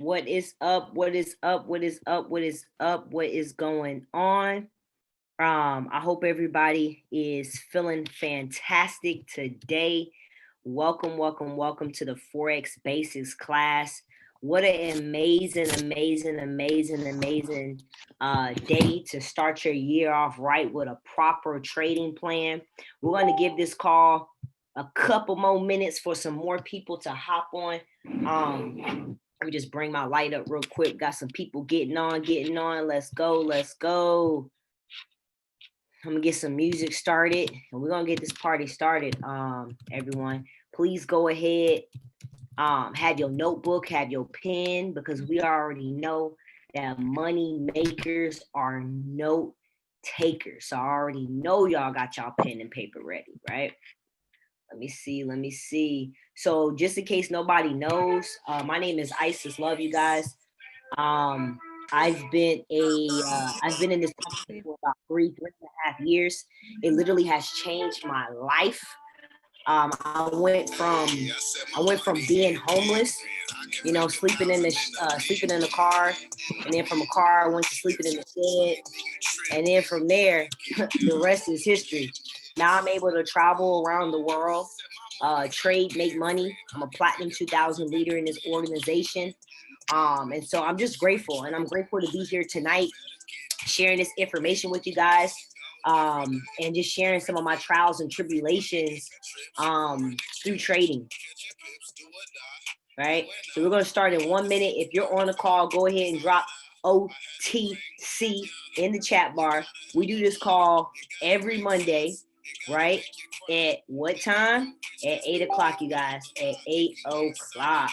What is up? What is up? What is up? What is up? What is going on? I hope everybody is feeling fantastic today. Welcome, welcome, welcome to the Forex Basics class. What an amazing day to start your year off right with a proper trading plan. We're going to give this call a couple more minutes for some more people to hop on. Let me just bring my light up real quick. Got some people getting on. Let's go. I'm gonna get some music started and we're gonna get this party started. Everyone, please go ahead. Have your notebook, have your pen, because we already know that money makers are note takers. So I already know y'all got y'all pen and paper ready, right? Let me see. So just in case nobody knows, my name is Isis. Love you guys. I've been in this company for about three and a half years. It literally has changed my life. I went from being homeless, sleeping in the car, and then from a car I went to sleeping in the shed, and then from there, the rest is history. Now I'm able to travel around the world, trade, make money. I'm a Platinum 2000 leader in this organization. And so I'm just grateful, and I'm grateful to be here tonight, sharing this information with you guys, and just sharing some of my trials and tribulations through trading. Right. So we're going to start in 1 minute. If you're on the call, go ahead and drop OTC in the chat bar. We do this call every Monday, right? At what time? At 8 o'clock, you guys. At 8 o'clock.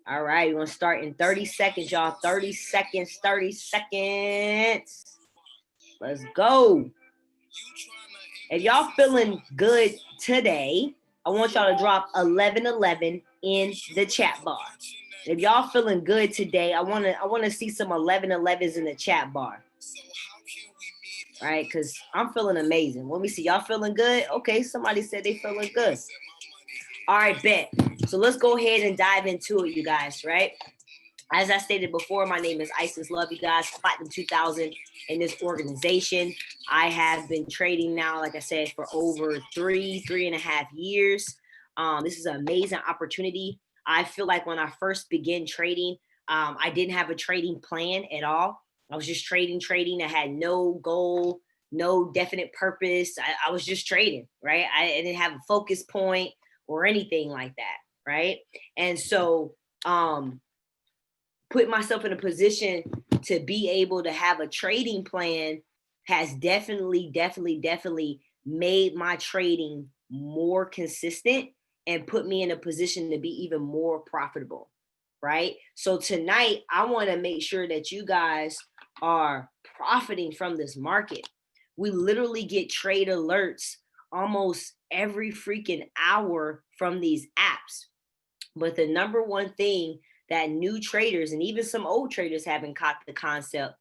All right, we're going to start in 30 seconds, y'all. 30 seconds. Let's go. If y'all feeling good today, I want y'all to drop 1111 in the chat bar. If y'all feeling good today, I want to see some 1111s in the chat bar. All right, because I'm feeling amazing. Let me see. Y'all feeling good? Okay, somebody said they feeling good. All right, bet. So let's go ahead and dive into it, you guys, right? As I stated before, my name is Isis. Love you guys. Platinum 2000 in this organization. I have been trading now, like I said, for over three and a half years. This is an amazing opportunity. I feel like when I first began trading, I didn't have a trading plan at all. I was just trading. I had no goal, no definite purpose. I was just trading, right? I didn't have a focus point or anything like that, right? And so, put myself in a position to be able to have a trading plan has definitely made my trading more consistent and put me in a position to be even more profitable, right? So tonight, I want to make sure that you guys are profiting from this market. We literally get trade alerts almost every freaking hour from these apps. But the number one thing that new traders and even some old traders haven't caught the concept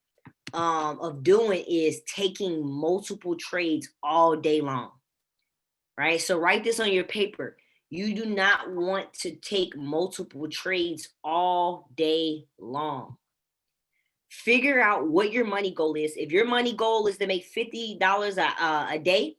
of doing is taking multiple trades all day long, right? So write this on your paper. You do not want to take multiple trades all day long. Figure out what your money goal is. If your money goal is to make $50 a day,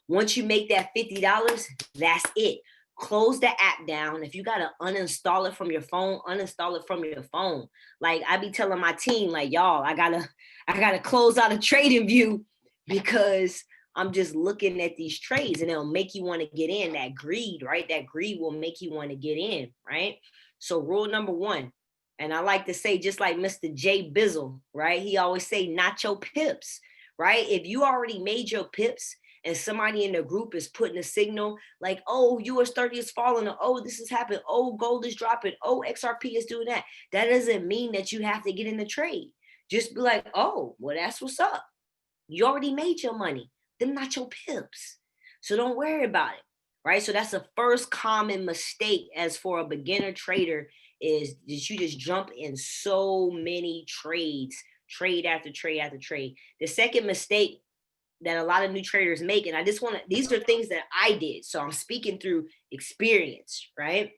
once you make that $50, that's it. Close the app down. If you got to uninstall it from your phone, uninstall it from your phone. Like I be telling my team, like, y'all, I gotta close out a trading view because I'm just looking at these trades and it'll make you want to get in. That greed, right? That greed will make you want to get in, right? So rule number one, and I like to say, just like Mr. Jay Bizzle, right? He always say, not your pips, right? If you already made your pips, and somebody in the group is putting a signal like, oh, US 30 is falling, or, oh, this is happening, oh, gold is dropping, oh, XRP is doing that. That doesn't mean that you have to get in the trade. Just be like, oh, well, that's what's up. You already made your money. Them not your pips. So don't worry about it, right? So that's the first common mistake as for a beginner trader is that you just jump in so many trades, trade after trade after trade. The second mistake that a lot of new traders make, and these are things that I did, so I'm speaking through experience, right,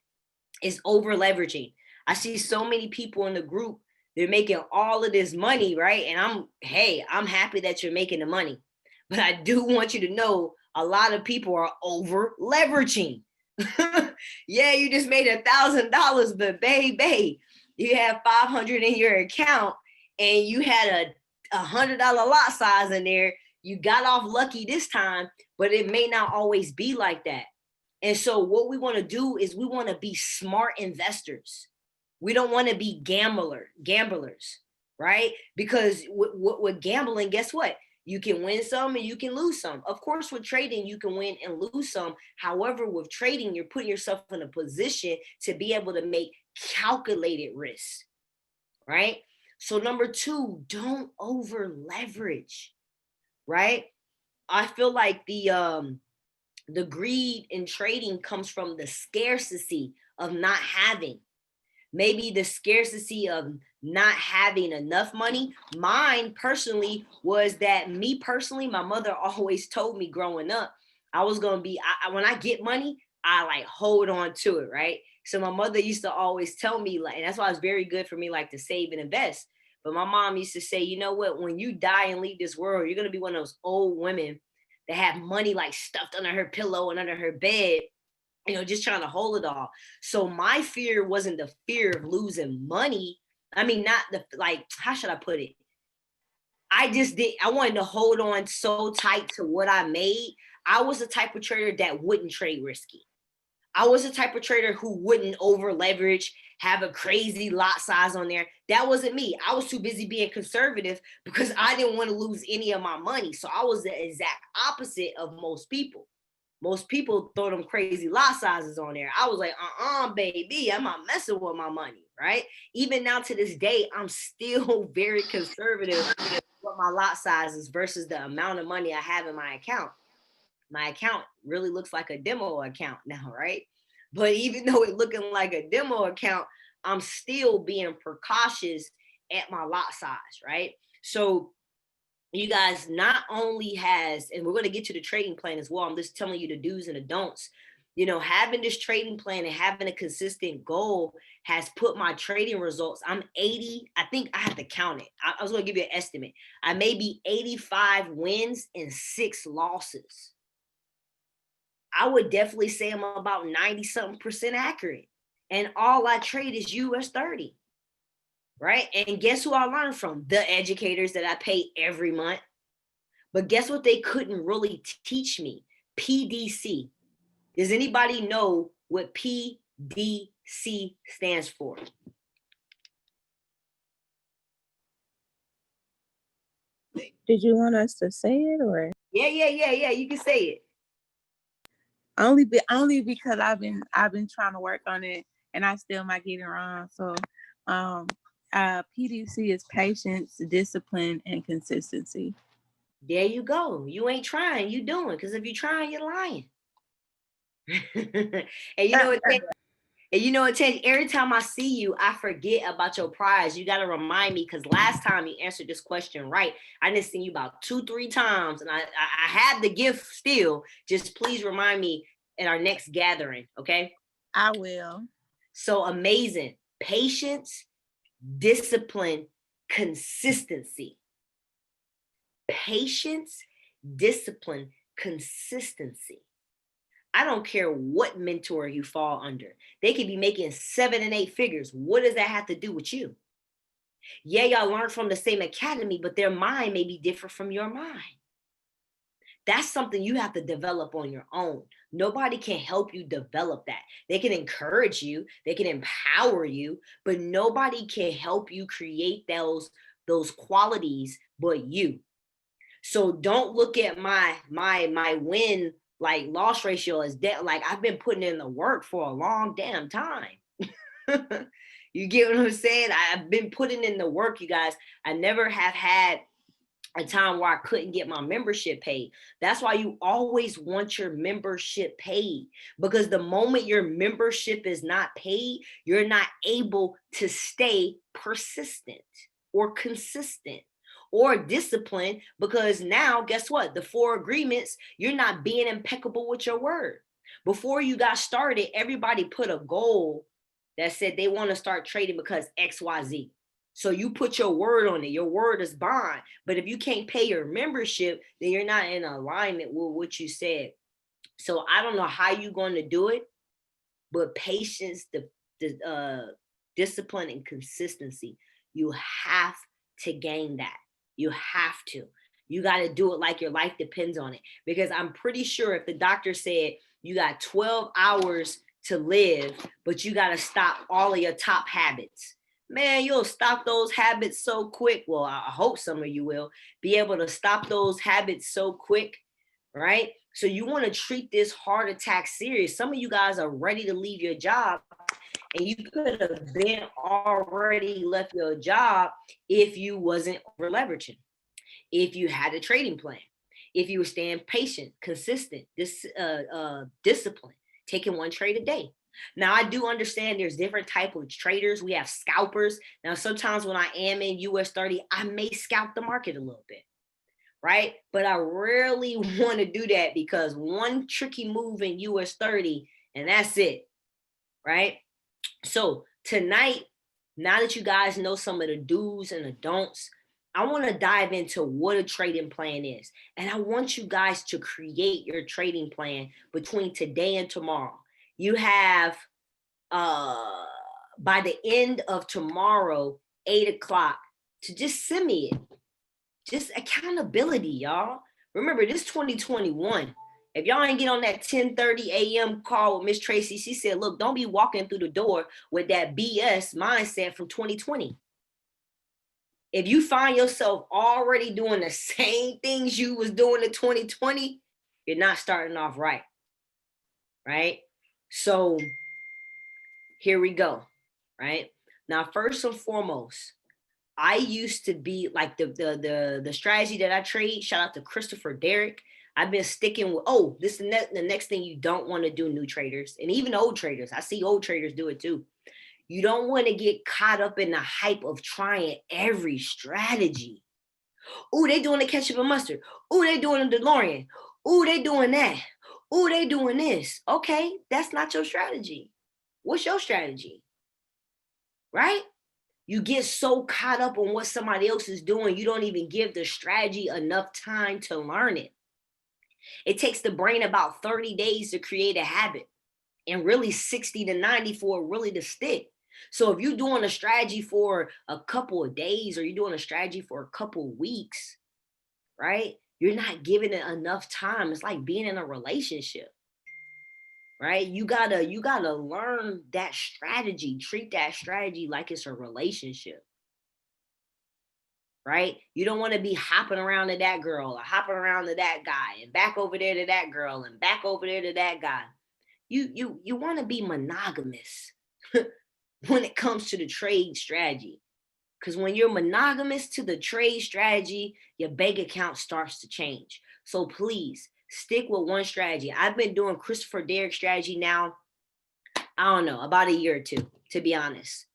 is over leveraging. I see so many people in the group, they're making all of this money, right? And I'm happy that you're making the money. But I do want you to know a lot of people are over leveraging. Yeah, you just made $1,000, but babe, you have 500 in your account and you had a $100 lot size in there. You got off lucky this time, but it may not always be like that. And so what we want to do is we want to be smart investors. We don't want to be gamblers, right? Because with gambling, guess what? You can win some and you can lose some. Of course, with trading, you can win and lose some. However, with trading, you're putting yourself in a position to be able to make calculated risks, right? So number two, don't over leverage, right? I feel like the greed in trading comes from the scarcity of not having. Maybe the scarcity of not having enough money. Mine personally was that me personally, my mother always told me growing up, I was going to be, when I get money, I like hold on to it, right? So my mother used to always tell me, like, and that's why it's very good for me, like, to save and invest. But my mom used to say, you know what, when you die and leave this world, you're going to be one of those old women that have money like stuffed under her pillow and under her bed, just trying to hold it all. So my fear wasn't the fear of losing money. I mean, not the, like, how should I put it? I wanted to hold on so tight to what I made. I was the type of trader that wouldn't trade risky. I was the type of trader who wouldn't over leverage, have a crazy lot size on there. That wasn't me. I was too busy being conservative because I didn't want to lose any of my money. So I was the exact opposite of most people. Most people throw them crazy lot sizes on there. I was like, baby, I'm not messing with my money, right? Even now to this day, I'm still very conservative with my lot sizes versus the amount of money I have in my account. My account really looks like a demo account now, right? But even though it's looking like a demo account, I'm still being precautious at my lot size, right? So you guys not only has, and we're going to get to the trading plan as well. I'm just telling you the do's and the don'ts. Having this trading plan and having a consistent goal has put my trading results. I'm 80. I think I have to count it. I was going to give you an estimate. I may be 85 wins and 6 losses. I would definitely say I'm about 90 something percent accurate. And all I trade is US 30. Right? And guess who I learned from? The educators that I pay every month. But guess what they couldn't really teach me? PDC. Does anybody know what PDC stands for? Did you want us to say it or? Yeah. You can say it. Only because I've been trying to work on it and I still might get it wrong. So PDC is patience, discipline, and consistency. There you go. You ain't trying, you doing. Because if you're trying, you're lying. And you know what? And you know what, Ted, every time I see you, I forget about your prize. You got to remind me because last time you answered this question right, I just seen you about 2-3 times, and I have the gift still. Just please remind me in our next gathering, okay? I will. So amazing. Patience, discipline, consistency. Patience, discipline, consistency. I don't care what mentor you fall under. They could be making 7 and 8 figures. What does that have to do with you? Yeah, y'all learn from the same academy, but their mind may be different from your mind. That's something you have to develop on your own. Nobody can help you develop that. They can encourage you, they can empower you, but nobody can help you create those qualities but you. So don't look at my win like loss ratio as debt. Like I've been putting in the work for a long damn time. You get what I'm saying? I've been putting in the work, you guys. I never have had a time where I couldn't get my membership paid. That's why you always want your membership paid, because the moment your membership is not paid, you're not able to stay persistent or consistent or disciplined, because now guess what? The 4 agreements, you're not being impeccable with your word. Before you got started, everybody put a goal that said they want to start trading because XYZ. So you put your word on it. Your word is bond. But if you can't pay your membership, then you're not in alignment with what you said. So I don't know how you're going to do it, but patience, the discipline, and consistency, you have to gain that. You have to. You got to do it like your life depends on it. Because I'm pretty sure if the doctor said you got 12 hours to live, but you got to stop all of your top habits, man, you'll stop those habits so quick. Well, I hope some of you will be able to stop those habits so quick, right? So you want to treat this heart attack serious. Some of you guys are ready to leave your job, and you could have been already left your job if you wasn't over leveraging, if you had a trading plan, if you were staying patient, consistent, disciplined, taking one trade a day. Now I do understand there's different type of traders. We have scalpers. Now sometimes when I am in US 30, I may scalp the market a little bit, right? But I rarely want to do that because one tricky move in US 30 and that's it, right? So tonight, now that you guys know some of the do's and the don'ts, I want to dive into what a trading plan is. And I want you guys to create your trading plan between today and tomorrow. You have by the end of tomorrow, 8 o'clock, to just send me it. Just accountability, y'all. Remember, this 2021. If y'all ain't get on that 10:30 a.m. call with Miss Tracy, she said, look, don't be walking through the door with that BS mindset from 2020. If you find yourself already doing the same things you was doing in 2020, you're not starting off right. Right? So here we go. Right? Now, first and foremost, I used to be like the strategy that I trade. Shout out to Christopher Derrick. I've been sticking with, this is the next thing you don't want to do, new traders, and even old traders. I see old traders do it too. You don't want to get caught up in the hype of trying every strategy. Oh, they doing the ketchup and mustard. Oh, they doing the DeLorean. Oh, they doing that. Oh, they doing this. Okay, that's not your strategy. What's your strategy? Right? You get so caught up on what somebody else is doing, you don't even give the strategy enough time to learn it. It takes the brain about 30 days to create a habit and really 60 to 90 for it really to stick. So if you're doing a strategy for a couple of days or you're doing a strategy for a couple of weeks, right? You're not giving it enough time. It's like being in a relationship, right? You gotta learn that strategy, treat that strategy like it's a relationship. Right? You don't want to be hopping around to that girl or hopping around to that guy and back over there to that girl and back over there to that guy. You want to be monogamous when it comes to the trade strategy. Because when you're monogamous to the trade strategy, your bank account starts to change. So please stick with one strategy. I've been doing Christopher Derrick strategy now, I don't know, about a year or two, to be honest.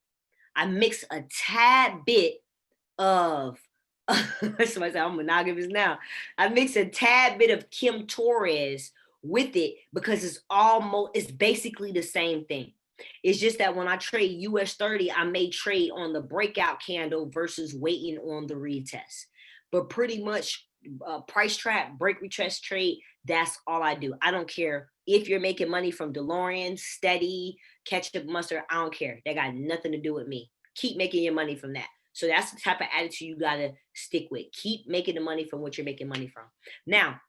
I mix a tad bit of somebody said I'm monogamous now. I mix a tad bit of Kim Torres with it because it's basically the same thing. It's just that when I trade US 30, I may trade on the breakout candle versus waiting on the retest. But pretty much price trap, break retest trade, that's all I do. I don't care if you're making money from DeLorean, steady, ketchup, mustard. I don't care. That got nothing to do with me. Keep making your money from that. So that's the type of attitude you gotta stick with. Keep making the money from what you're making money from. Now,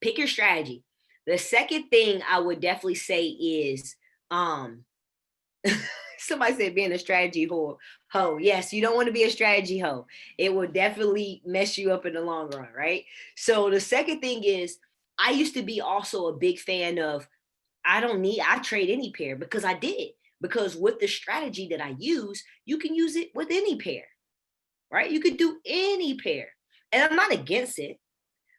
pick your strategy. The second thing I would definitely say is somebody said being a strategy hoe. Yes, you don't want to be a strategy hoe. It will definitely mess you up in the long run, right? So the second thing is I used to be also a big fan of I trade any pair because I did. Because with the strategy that I use, you can use it with any pair, right? You could do any pair. And I'm not against it,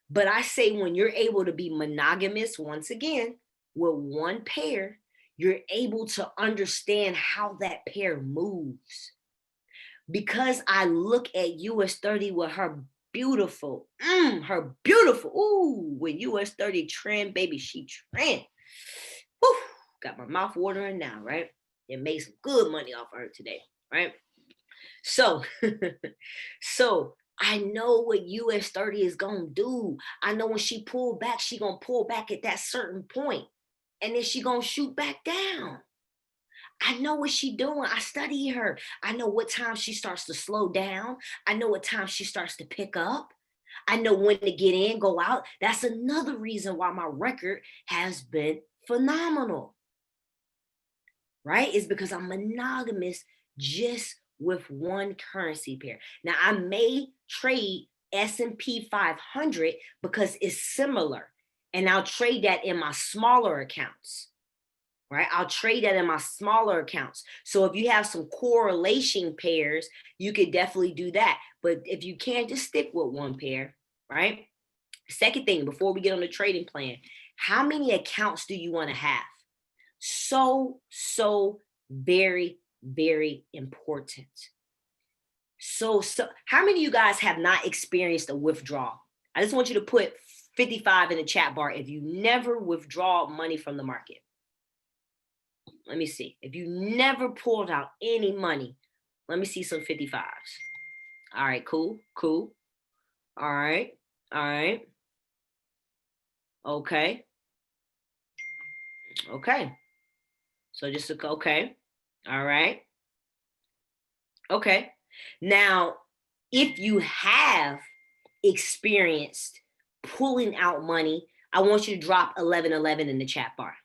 but I say when you're able to be monogamous, once again, with one pair, you're able to understand how that pair moves. Because I look at US 30 with her beautiful, with US 30 trend, baby, she trend. Whew, got my mouth watering now, right? and made some good money off of her today, right? So, so I know what US 30 is gonna do. I know when she pull back, she gonna pull back at that certain point, and then she gonna shoot back down. I know what she doing. I study her. I know what time she starts to slow down. I know what time she starts to pick up. I know when to get in, go out. That's another reason why my record has been phenomenal, right? Is because I'm monogamous just with one currency pair. Now I may trade S&P 500 because it's similar, and I'll trade that in my smaller accounts, right? I'll trade that in my smaller accounts. So if you have some correlation pairs, you could definitely do that. But if you can't, just stick with one pair, right? Second thing, before we get on the trading plan, how many accounts do you want to have? So very, very important. So how many of you guys have not experienced a withdrawal? I just want you to put 55 in the chat bar if you never withdraw money from the market. Let me see. If you never pulled out any money, let me see some 55s. All right, cool. All right. Okay. So just okay. All right. Okay. Now, if you have experienced pulling out money, I want you to drop 1111 in the chat bar.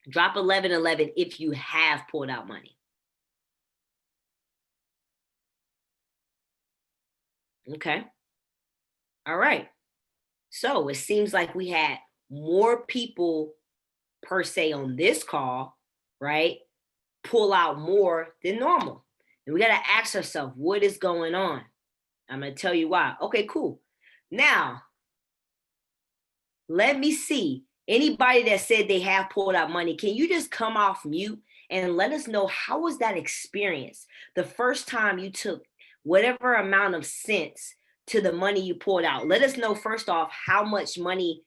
Drop 1111 if you have pulled out money. Okay. All right. So it seems like we had more people per se on this call, right? Pull out more than normal. And we got to ask ourselves, what is going on? I'm going to tell you why. Okay, cool. Now, let me see. Anybody that said they have pulled out money, can you just come off mute and let us know how was that experience? The first time you took whatever amount of cents to the money you pulled out. Let us know first off how much money,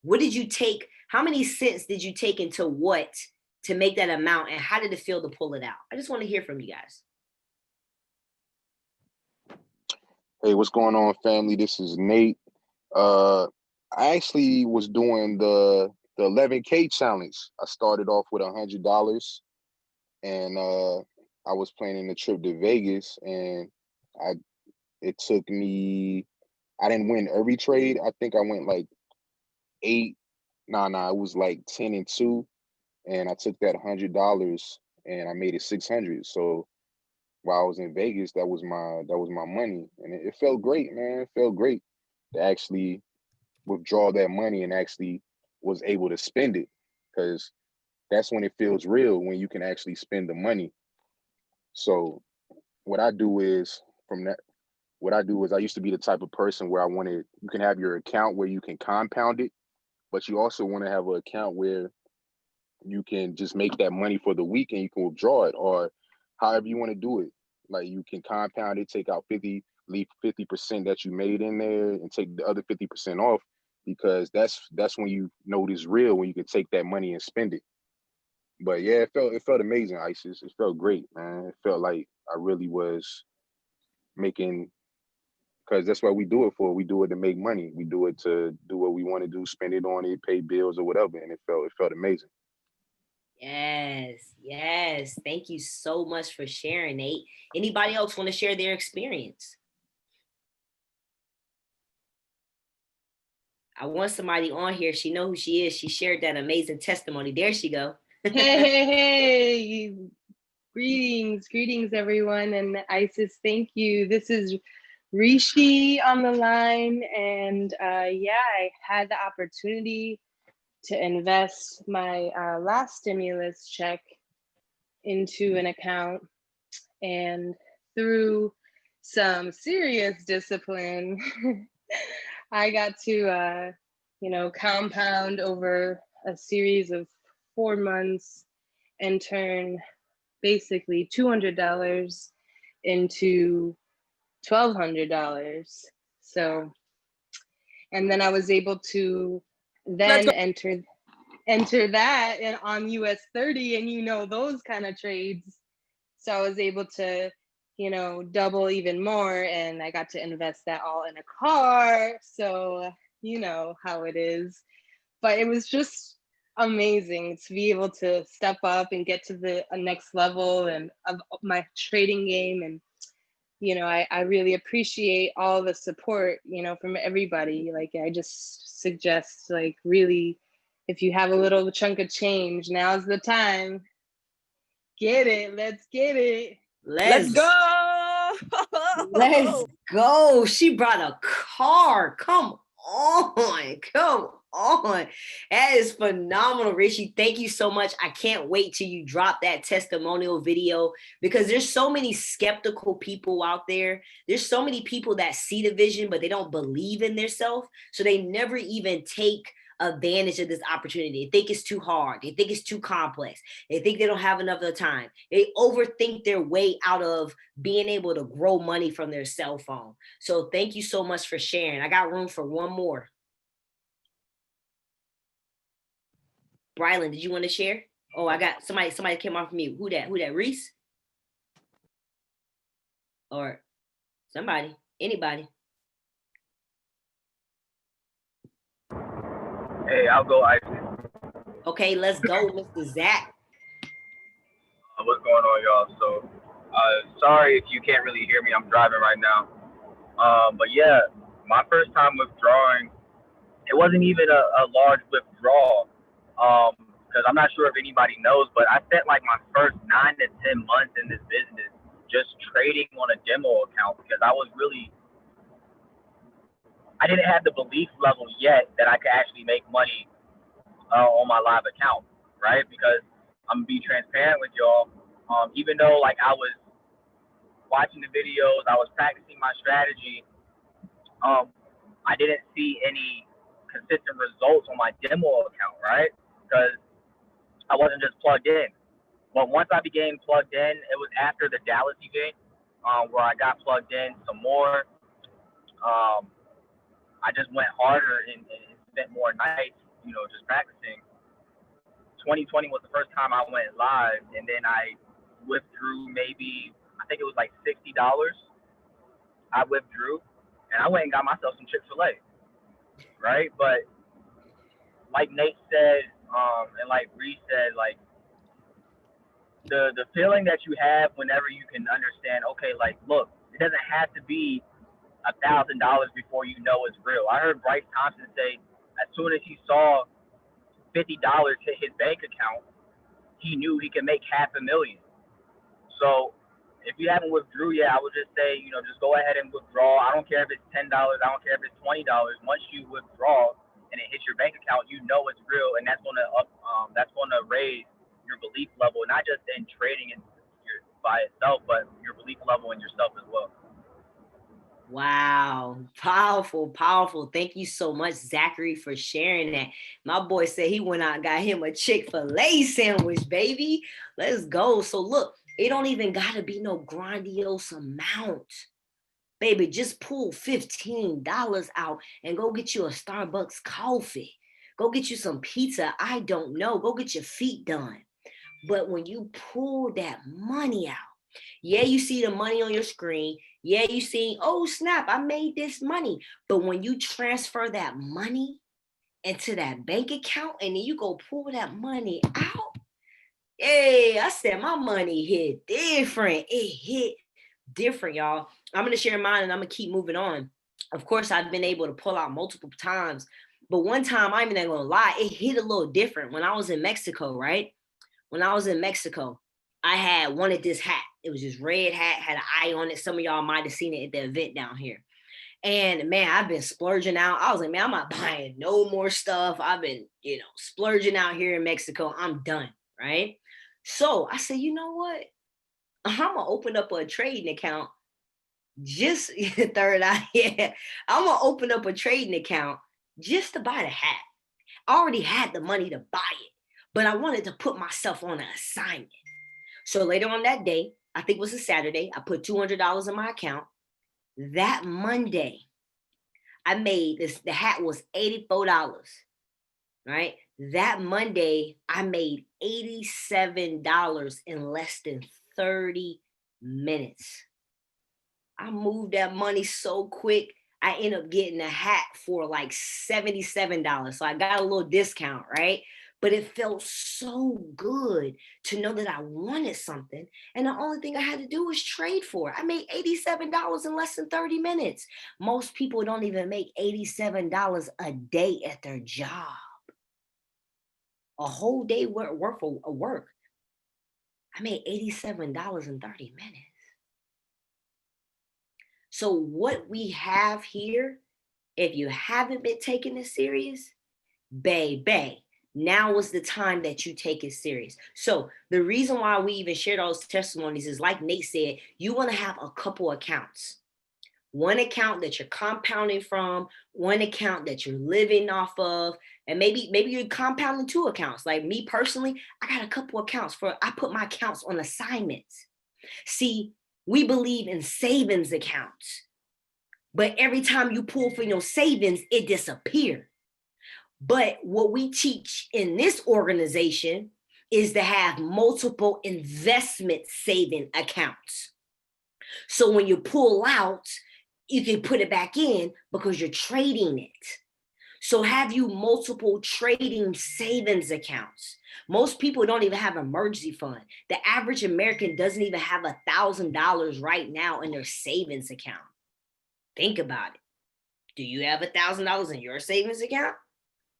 what did you take? How many cents did you take into what to make that amount, and how did it feel to pull it out? I just want to hear from you guys. Hey, what's going on, family? This is Nate. I actually was doing the 11K challenge. I started off with $100, and I was planning a trip to Vegas, and it took me. I didn't win every trade. I think I went like 8. It was like 10-2, and I took that $100 and I made it 600. So while I was in Vegas, that was my money, and it felt great, man. It felt great to actually withdraw that money and actually was able to spend it, because that's when it feels real, when you can actually spend the money. So what I do is I used to be the type of person where you can have your account where you can compound it, but you also want to have an account where you can just make that money for the week and you can withdraw it, or however you want to do it. Like, you can compound it, take out 50, leave 50% that you made in there and take the other 50% off, because that's when you know it is real, when you can take that money and spend it. But yeah, it felt amazing, Isis. It felt great, man. It felt like I really was making, because that's what we do it for. We do it to make money. We do it to do what we want to do, spend it on it, pay bills or whatever. And it felt amazing. Yes. Thank you so much for sharing, Nate. Anybody else want to share their experience? I want somebody on here. She know who she is. She shared that amazing testimony. There she go. Hey. Greetings, everyone. And Isis, thank you. This is Rishi on the line. And I had the opportunity to invest my last stimulus check into an account, and through some serious discipline, I got to, compound over a series of 4 months and turn basically $200 into $1,200. So, and then I was able to then enter that and on US 30, and those kind of trades. So I was able to, double even more, and I got to invest that all in a car. So you know how it is. But it was just amazing to be able to step up and get to the next level and of my trading game. And I really appreciate all the support, from everybody. Like, I just suggest, like, really, if you have a little chunk of change, now's the time. Get it. Let's get it. Let's go. Let's go. She brought a car. Come on. Come on. That is phenomenal, Rishi. Thank you so much. I can't wait till you drop that testimonial video, because there's so many skeptical people out there. There's so many people that see the vision, but they don't believe in themselves. So they never even take advantage of this opportunity. They think it's too hard. They think it's too complex. They think they don't have enough of the time. They overthink their way out of being able to grow money from their cell phone. So thank you so much for sharing. I got room for one more. Brylan, did you want to share? Oh, I got somebody came off mute. Who that? Reese? Or somebody? Anybody? Hey, I'll go, Isis. Okay, let's go, Mr. Zach. What's going on, y'all? So, sorry if you can't really hear me. I'm driving right now. But yeah, my first time withdrawing, it wasn't even a large withdrawal. Because I'm not sure if anybody knows, but I spent like my first 9 to 10 months in this business just trading on a demo account, because I didn't have the belief level yet that I could actually make money on my live account, right? Because I'm gonna be transparent with y'all. Even though like I was watching the videos, I was practicing my strategy, I didn't see any consistent results on my demo account, right? Because I wasn't just plugged in. But once I became plugged in, it was after the Dallas event, where I got plugged in some more. I just went harder and spent more nights, just practicing. 2020 was the first time I went live, and then I withdrew maybe, I think it was like $60. I withdrew, and I went and got myself some Chick-fil-A, right? But like Nate said, and like Reese said, like the feeling that you have whenever you can understand, okay, like, look, it doesn't have to be $1,000 before you know it's real. I heard Bryce Thompson say as soon as he saw $50 hit his bank account, he knew he could make $500,000. So if you haven't withdrew yet, I would just say, just go ahead and withdraw. I don't care if it's $10. I don't care if it's $20. Once you withdraw and it hits your bank account, you know it's real, and that's gonna raise your belief level, not just in trading by itself, but your belief level in yourself as well. Wow. Powerful, powerful. Thank you so much, Zachary, for sharing that. My boy said he went out and got him a Chick-fil-A sandwich, baby. Let's go. So look, it don't even got to be no grandiose amount. Baby, just pull $15 out and go get you a Starbucks coffee. Go get you some pizza. I don't know. Go get your feet done. But when you pull that money out, yeah, you see the money on your screen. Yeah, you see, oh snap, I made this money. But when you transfer that money into that bank account and then you go pull that money out, hey, I said my money hit different. It hit different, y'all. I'm going to share mine and I'm going to keep moving on. Of course, I've been able to pull out multiple times. But one time, I'm not going to lie, it hit a little different when I was in Mexico, right? When I was in Mexico, I had wanted this hat. It was this red hat, had an eye on it. Some of y'all might have seen it at the event down here. And man, I've been splurging out. I was like, man, I'm not buying no more stuff. I've been, splurging out here in Mexico. I'm done, right? So I said, you know what? I'm going to open up a trading account. Just third eye, yeah. I'm going to open up a trading account just to buy the hat. I already had the money to buy it, but I wanted to put myself on an assignment. So later on that day, I think it was a Saturday, I put $200 in my account. That Monday, I made this, the hat was $84. right? That Monday, I made $87 in less than 30 minutes. I moved that money so quick. I ended up getting a hat for like $77. So I got a little discount, right? But it felt so good to know that I wanted something. And the only thing I had to do was trade for it. I made $87 in less than 30 minutes. Most people don't even make $87 a day at their job. A whole day worth of work. I made $87 in 30 minutes. So what we have here, if you haven't been taking it serious, baby, now is the time that you take it serious. So the reason why we even share those testimonies is, like Nate said, you want to have a couple accounts. One account that you're compounding from, one account that you're living off of, and maybe you're compounding 2 accounts. Like me personally, I got a couple accounts I put my accounts on assignments. See, we believe in savings accounts, but every time you pull from your savings, it disappears. But what we teach in this organization is to have multiple investment saving accounts. So when you pull out, you can put it back in because you're trading it. So have you multiple trading savings accounts. Most people don't even have an emergency fund. The average American doesn't even have $1,000 right now in their savings account. Think about it. Do you have $1,000 in your savings account?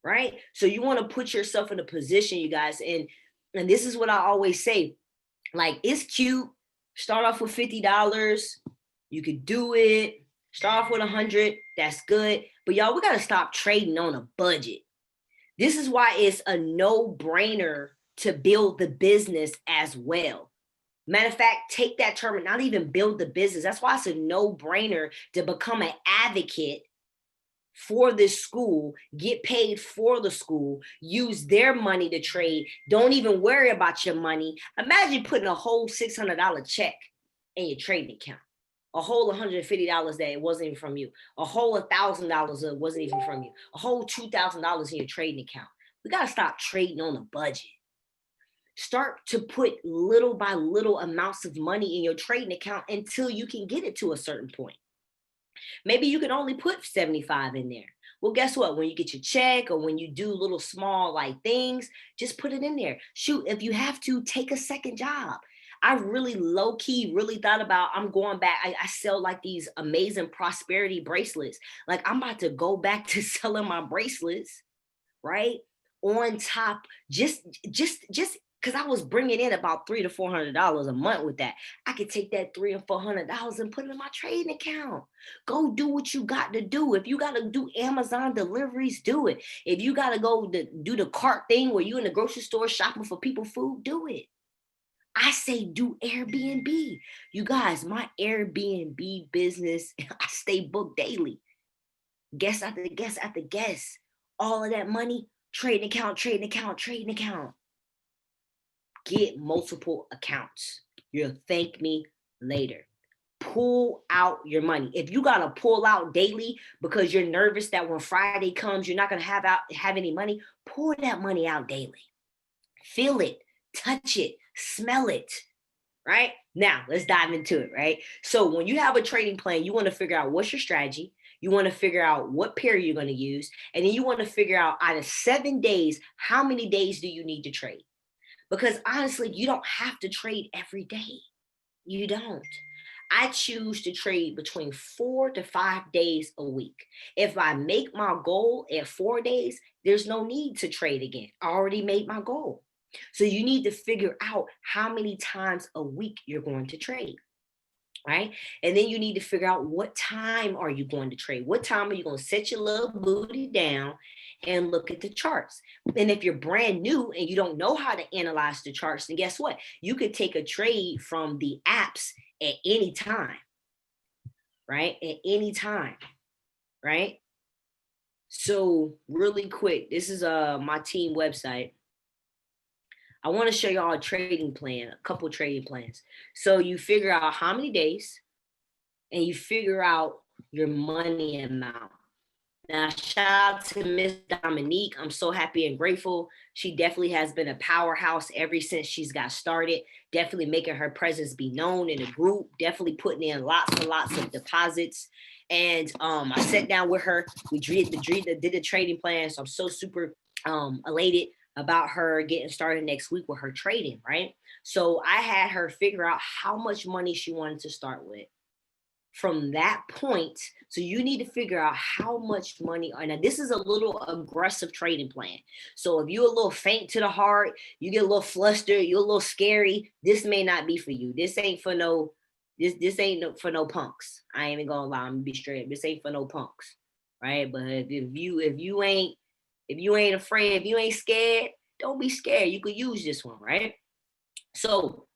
Right? So you want to put yourself in a position, you guys, and this is what I always say. Like, it's cute. Start off with $50. You could do it. Start off with 100. That's good. But y'all, we got to stop trading on a budget. This is why it's a no-brainer to build the business as well. Matter of fact, take that term and not even build the business. That's why it's a no-brainer to become an advocate for this school, get paid for the school, use their money to trade. Don't even worry about your money. Imagine putting a whole $600 check in your trading account, a whole $150 that it wasn't even from you, a whole $1,000 that wasn't even from you, a whole $2,000 in your trading account. We got to stop trading on a budget. Start to put little by little amounts of money in your trading account until you can get it to a certain point. Maybe you can only put 75 in there. Well, guess what? When you get your check or when you do little small like things, just put it in there. Shoot, if you have to, take a second job. I really low key really thought about, I'm going back. I sell like these amazing prosperity bracelets. Like, I'm about to go back to selling my bracelets, right? On top, just because I was bringing in about $300 to $400 a month with that. I could take that $300 or $400 and put it in my trading account. Go do what you got to do. If you got to do Amazon deliveries, do it. If you got to go do the cart thing where you in the grocery store shopping for people food, do it. I say do Airbnb. You guys, my Airbnb business, I stay booked daily. Guest after guest after guest. All of that money, trading account, trading account, trading account. Get multiple accounts. You'll thank me later. Pull out your money. If you gotta pull out daily because you're nervous that when Friday comes, you're not gonna have any money, pull that money out daily. Feel it, touch it, smell it. Right? Now, let's dive into it, right? So when you have a trading plan, you want to figure out what's your strategy. You want to figure out what pair you're going to use. And then you want to figure out of 7 days, how many days do you need to trade? Because honestly, you don't have to trade every day. You don't. I choose to trade between 4 to 5 days a week. If I make my goal at 4 days, there's no need to trade again. I already made my goal. So you need to figure out how many times a week you're going to trade, right? And then you need to figure out what time are you going to trade? What time are you going to set your little booty down and look at the charts? And if you're brand new and you don't know how to analyze the charts, then guess what? You could take a trade from the apps at any time, right? At any time, right? So really quick, this is my team website. I want to show y'all a trading plan, a couple trading plans. So you figure out how many days and you figure out your money amount. Now, shout out to Miss Dominique. I'm so happy and grateful. She definitely has been a powerhouse ever since she's got started. Definitely making her presence be known in the group. Definitely putting in lots and lots of deposits. And I sat down with her. We did the trading plan. So I'm so super elated about her getting started next week with her trading, right? So I had her figure out how much money she wanted to start with. From that point, so you need to figure out how much money. Now, this is a little aggressive trading plan. So if you're a little faint to the heart, you get a little flustered, you're a little scary, this may not be for you. This ain't for no, this ain't for no punks. I ain't even gonna lie, I'm gonna be straight. This ain't for no punks, right? But if you ain't afraid, if you ain't scared, don't be scared. You could use this one, right? So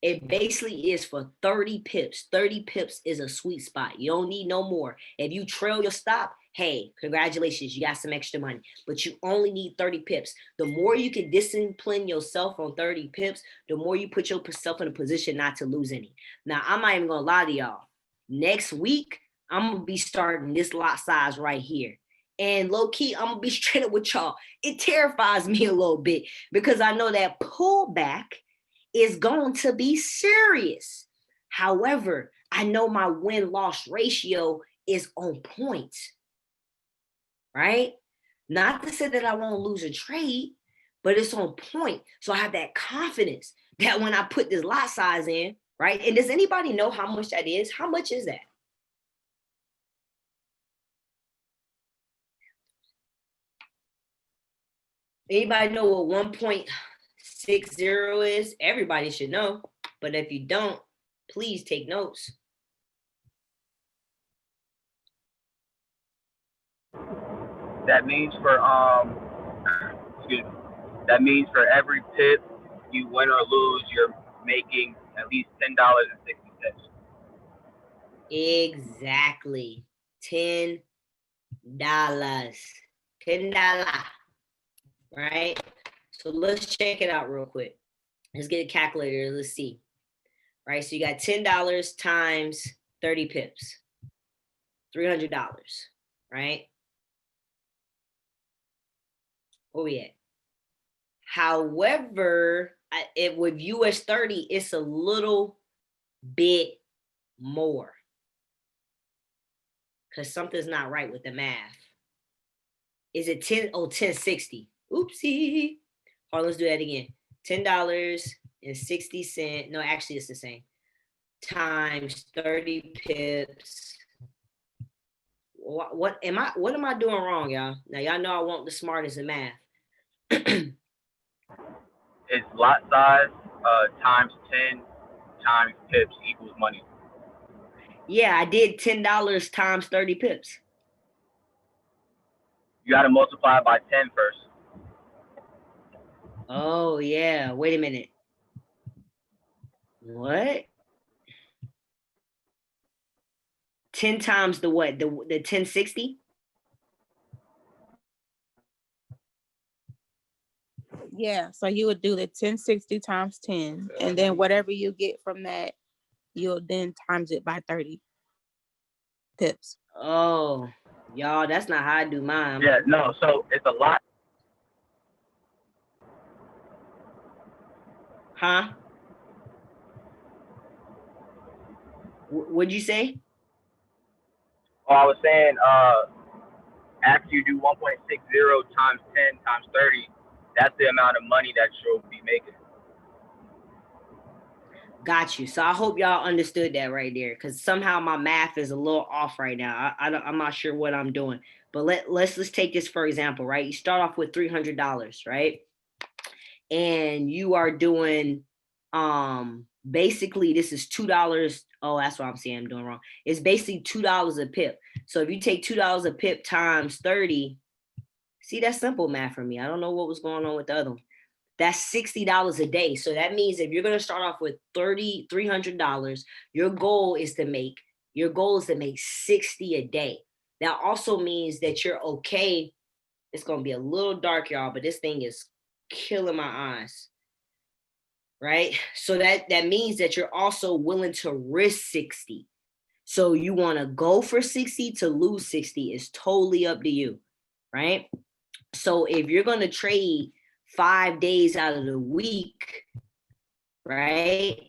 it basically is for 30 pips. 30 pips is a sweet spot. You don't need no more. If you trail your stop, hey, congratulations, you got some extra money. But you only need 30 pips. The more you can discipline yourself on 30 pips, the more you put yourself in a position not to lose any. Now, I'm not even going to lie to y'all. Next week, I'm going to be starting this lot size right here. And low key, I'm going to be straight up with y'all. It terrifies me a little bit because I know that pullback is going to be serious. However, I know my win-loss ratio is on point, right? Not to say that I won't lose a trade, but it's on point. So I have that confidence that when I put this lot size in, right? And does anybody know how much that is? How much is that? Anybody know what 1.60 is? Everybody should know. But if you don't, please take notes. That means for excuse me. That means for every pip you win or lose, you're making at least $10.60. Exactly. $10. $10. Right? So let's check it out real quick. Let's get a calculator. Let's see. Right? So you got $10 times 30 pips. $300. Right? Where we at? However, with US 30, it's a little bit more. Because something's not right with the math. Is it 10? Oh, 1060. Oopsie. Hold on, let's do that again. $10.60. No, actually, it's the same. Times 30 pips. What am I doing wrong, y'all? Now y'all know I want the smartest in math. It's lot size times 10 times pips equals money. Yeah, I did $10 times 30 pips. You got to multiply it by 10 first. Oh yeah. Wait a minute. What? 10 times the what? The 1060? Yeah, so you would do the 1060 times 10, and then whatever you get from that, you'll then times it by 30 pips. Oh, y'all, that's not how I do mine. Yeah, no, so it's a lot. Huh? What'd you say? Oh, I was saying, after you do 1.60 times 10 times 30, that's the amount of money that you'll be making. Got you. So I hope y'all understood that right there, because somehow my math is a little off right now. I'm not sure what I'm doing. But let's take this for example, right? You start off with $300, right? And you are doing basically this is $2. Oh, that's what I'm saying I'm doing wrong. It's basically $2 a pip. So if you take $2 a pip times 30, see, that's simple math for me. I don't know what was going on with the other one. That's $60 a day. So that means if you're going to start off with $300, your goal is to make 60 a day. That also means that you're okay. It's going to be a little dark, y'all, but this thing is killing my eyes. Right? So that means that you're also willing to risk 60. So you want to go for 60 to lose 60 is totally up to you, right? So if you're going to trade 5 days out of the week, right?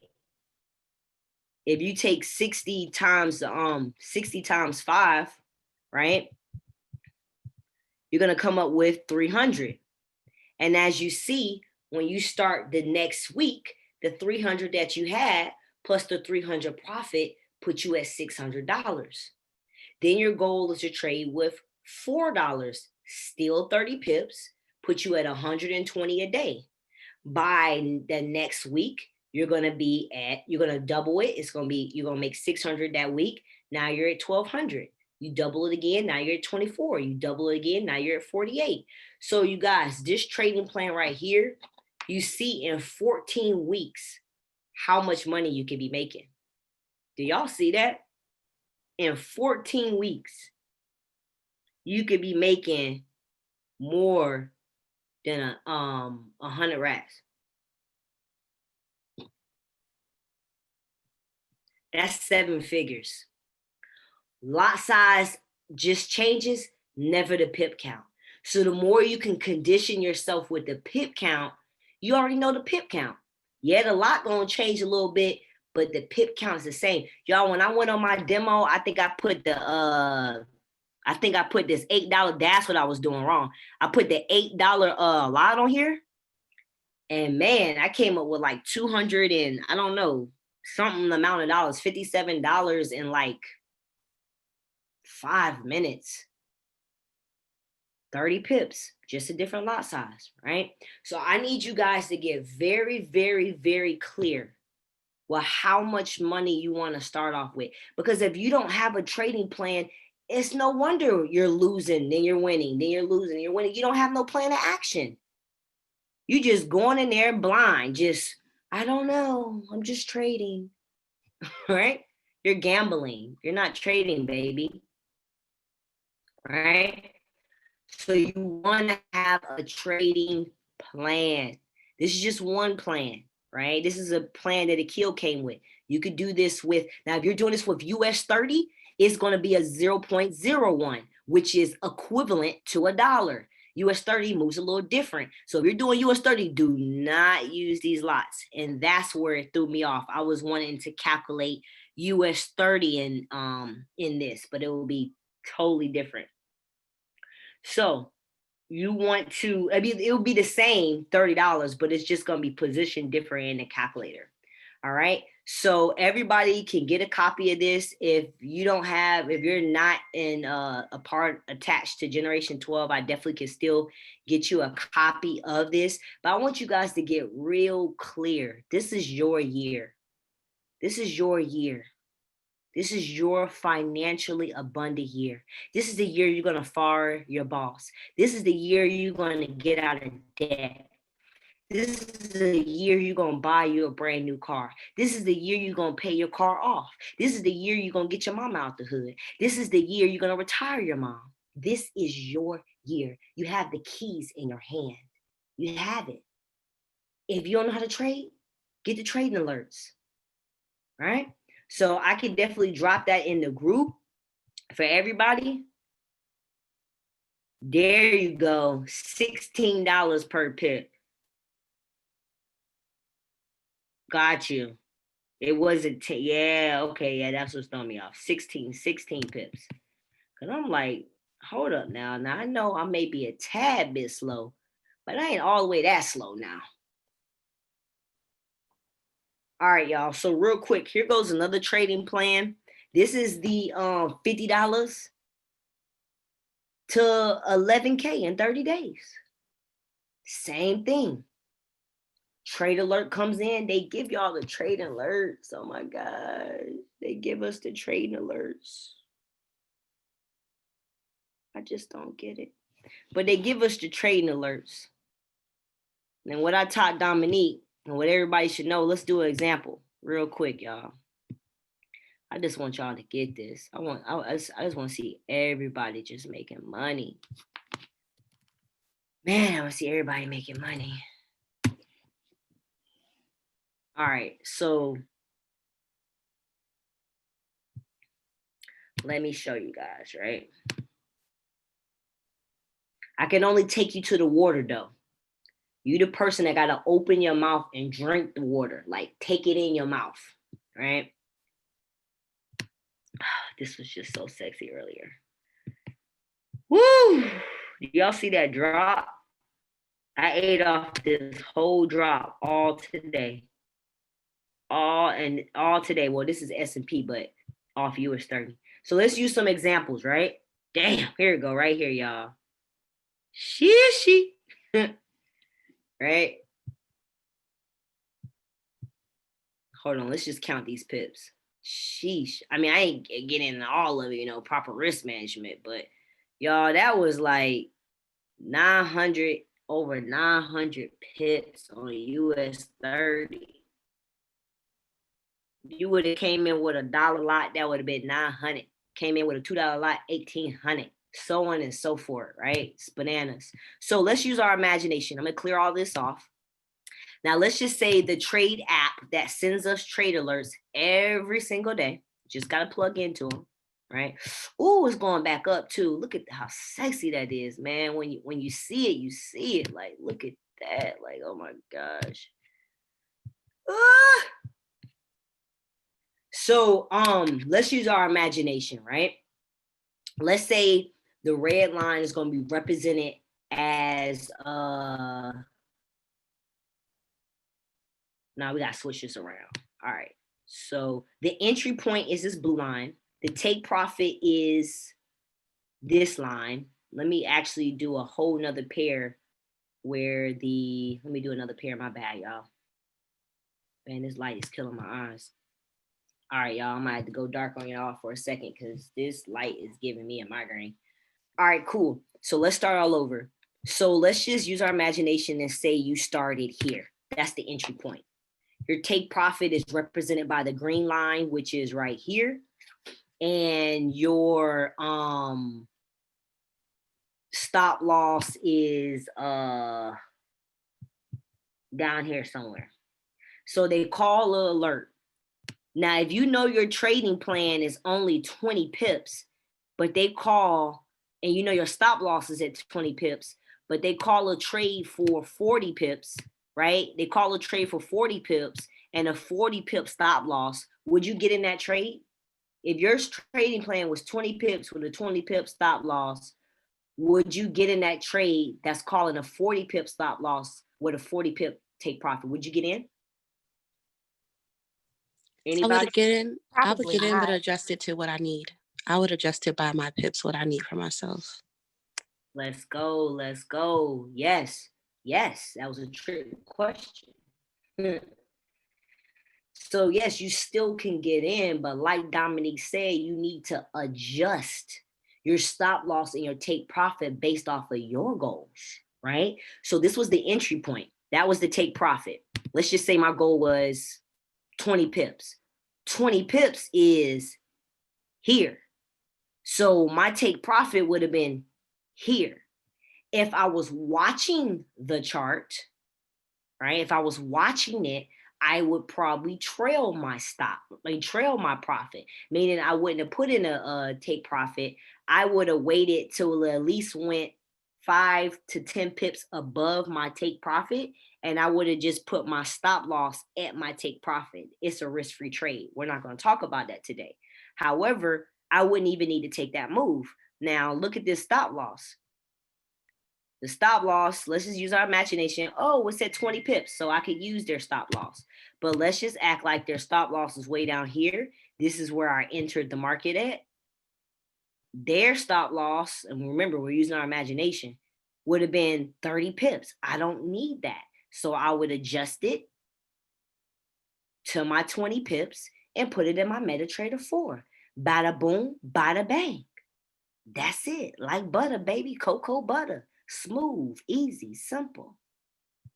If you take 60 times 5, right? You're going to come up with 300. And as you see, when you start the next week, the 300 that you had plus the 300 profit put you at $600. Then your goal is to trade with $4, still 30 pips, put you at 120 a day. By the next week, you're going to double it. You're going to make 600 that week. Now you're at 1200. You double it again. Now you're at 24. You double it again. Now you're at 48. So you guys, this trading plan right here, you see in 14 weeks how much money you can be making. Do y'all see that? In 14 weeks, you could be making more than 100 racks. That's 7 figures. Lot size just changes, never the pip count. So the more you can condition yourself with the pip count, you already know the pip count. Yeah, the lot gonna change a little bit, but the pip count is the same. Y'all, when I went on my demo, I think I put this $8. That's what I was doing wrong. I put the $8 lot on here. And man, I came up with like 200 and I don't know, something amount of dollars, $57 in like 5 minutes. 30 pips, just a different lot size, right? So I need you guys to get very, very, very clear with how much money you want to start off with. Because if you don't have a trading plan, it's no wonder you're losing, then you're winning, then you're losing, you're winning. You don't have no plan of action. You just going in there blind, I don't know, I'm just trading, right? You're gambling. You're not trading, baby, right? So you want to have a trading plan. This is just one plan, right? This is a plan that Akil came with. You could do this with, now if you're doing this with US 30, it's going to be a 0.01, which is equivalent to $1. US 30 moves a little different. So if you're doing US 30, do not use these lots. And that's where it threw me off. I was wanting to calculate US 30 in this, but it will be totally different. So you want to, it will be the same $30, but it's just going to be positioned different in the calculator. All right. So everybody can get a copy of this. If you're not in a part attached to Generation 12, I definitely can still get you a copy of this. But I want you guys to get real clear. This is your year. This is your year. This is your financially abundant year. This is the year you're going to fire your boss. This is the year you're going to get out of debt. This is the year you're going to buy you a brand new car. This is the year you're going to pay your car off. This is the year you're going to get your mom out the hood. This is the year you're going to retire your mom. This is your year. You have the keys in your hand. You have it. If you don't know how to trade, get the trading alerts. All right? So I can definitely drop that in the group for everybody. There you go. $16 per pip. Got you. It wasn't, yeah, okay, yeah, that's what's throwing me off. 16 pips. Because I'm like, hold up now. Now I know I may be a tad bit slow, but I ain't all the way that slow now. All right, y'all. So real quick, here goes another trading plan. This is the $50 to 11K in 30 days. Same thing. Trade alert comes in. They give y'all the trade alerts. Oh my God. They give us the trading alerts. I just don't get it. But they give us the trading alerts. And what I taught Dominique and what everybody should know, let's do an example real quick, y'all. I just want y'all to get this. I just want to see everybody just making money. Man, I want to see everybody making money. All right, so let me show you guys, right? I can only take you to the water though. You the person that gotta open your mouth and drink the water, like take it in your mouth, right? This was just so sexy earlier. Woo! Did y'all see that drop? I ate off this whole drop all today. All today. Well, this is S&P, but off US 30. So let's use some examples, right? Damn, here we go, right here, y'all. Sheesh. Right? Hold on, let's just count these pips. Sheesh. I mean, I ain't getting into all of it, proper risk management, but y'all, that was like 900, over 900 pips on US 30. You would have came in with $1 lot, that would have been 900. Came in with a $2 lot, 1,800. So on and so forth, right? It's bananas. So let's use our imagination. I'm gonna clear all this off. Now let's just say the trade app that sends us trade alerts every single day. Just gotta plug into them, right? Ooh, it's going back up too. Look at how sexy that is, man. When you see it, you see it. Like, look at that. Like, oh my gosh. Ah! So let's use our imagination, right? Let's say the red line is going to be represented as now we got to switch this around. All right. So the entry point is this blue line. The take profit is this line. Let me actually do a whole nother pair where let me do another pair. My bad, y'all. Man, this light is killing my eyes. All right, y'all, I might have to go dark on y'all for a second because this light is giving me a migraine. All right, cool. So let's start all over. So let's just use our imagination and say you started here. That's the entry point. Your take profit is represented by the green line, which is right here. And your stop loss is down here somewhere. So they call an alert. Now, if you know your trading plan is only 20 pips, but they call, and you know your stop loss is at 20 pips, but they call a trade for 40 pips, right? They call a trade for 40 pips and a 40 pip stop loss. Would you get in that trade? If your trading plan was 20 pips with a 20 pip stop loss, would you get in that trade that's calling a 40 pip stop loss with a 40 pip take profit? Would you get in? Anybody? I would get in. I would Probably get in, but not. adjust it to what I need. I would adjust it by my pips, what I need for myself. Let's go. Let's go. Yes. Yes. That was a trick question. So yes, you still can get in, but like Dominique said, you need to adjust your stop loss and your take profit based off of your goals, right? So this was the entry point. That was the take profit. Let's just say my goal was 20 pips. 20 pips is here. So my take profit would have been here. If I was watching the chart, right? If I was watching it, I would probably trail my stop, like trail my profit, meaning I wouldn't have put in a take profit. I would have waited till it at least went 5 to 10 pips above my take profit, and I would have just put my stop loss at my take profit. It's a risk-free trade. We're not going to talk about that today. However, I wouldn't even need to take that move. Now, look at this stop loss. The stop loss, let's just use our imagination. Oh, it's at 20 pips, so I could use their stop loss. But let's just act like their stop loss is way down here. This is where I entered the market at. Their stop loss, and remember, we're using our imagination, would have been 30 pips. I don't need that. So I would adjust it to my 20 pips and put it in my MetaTrader 4. Bada boom, bada bang. That's it. Like butter, baby. Cocoa butter. Smooth, easy, simple,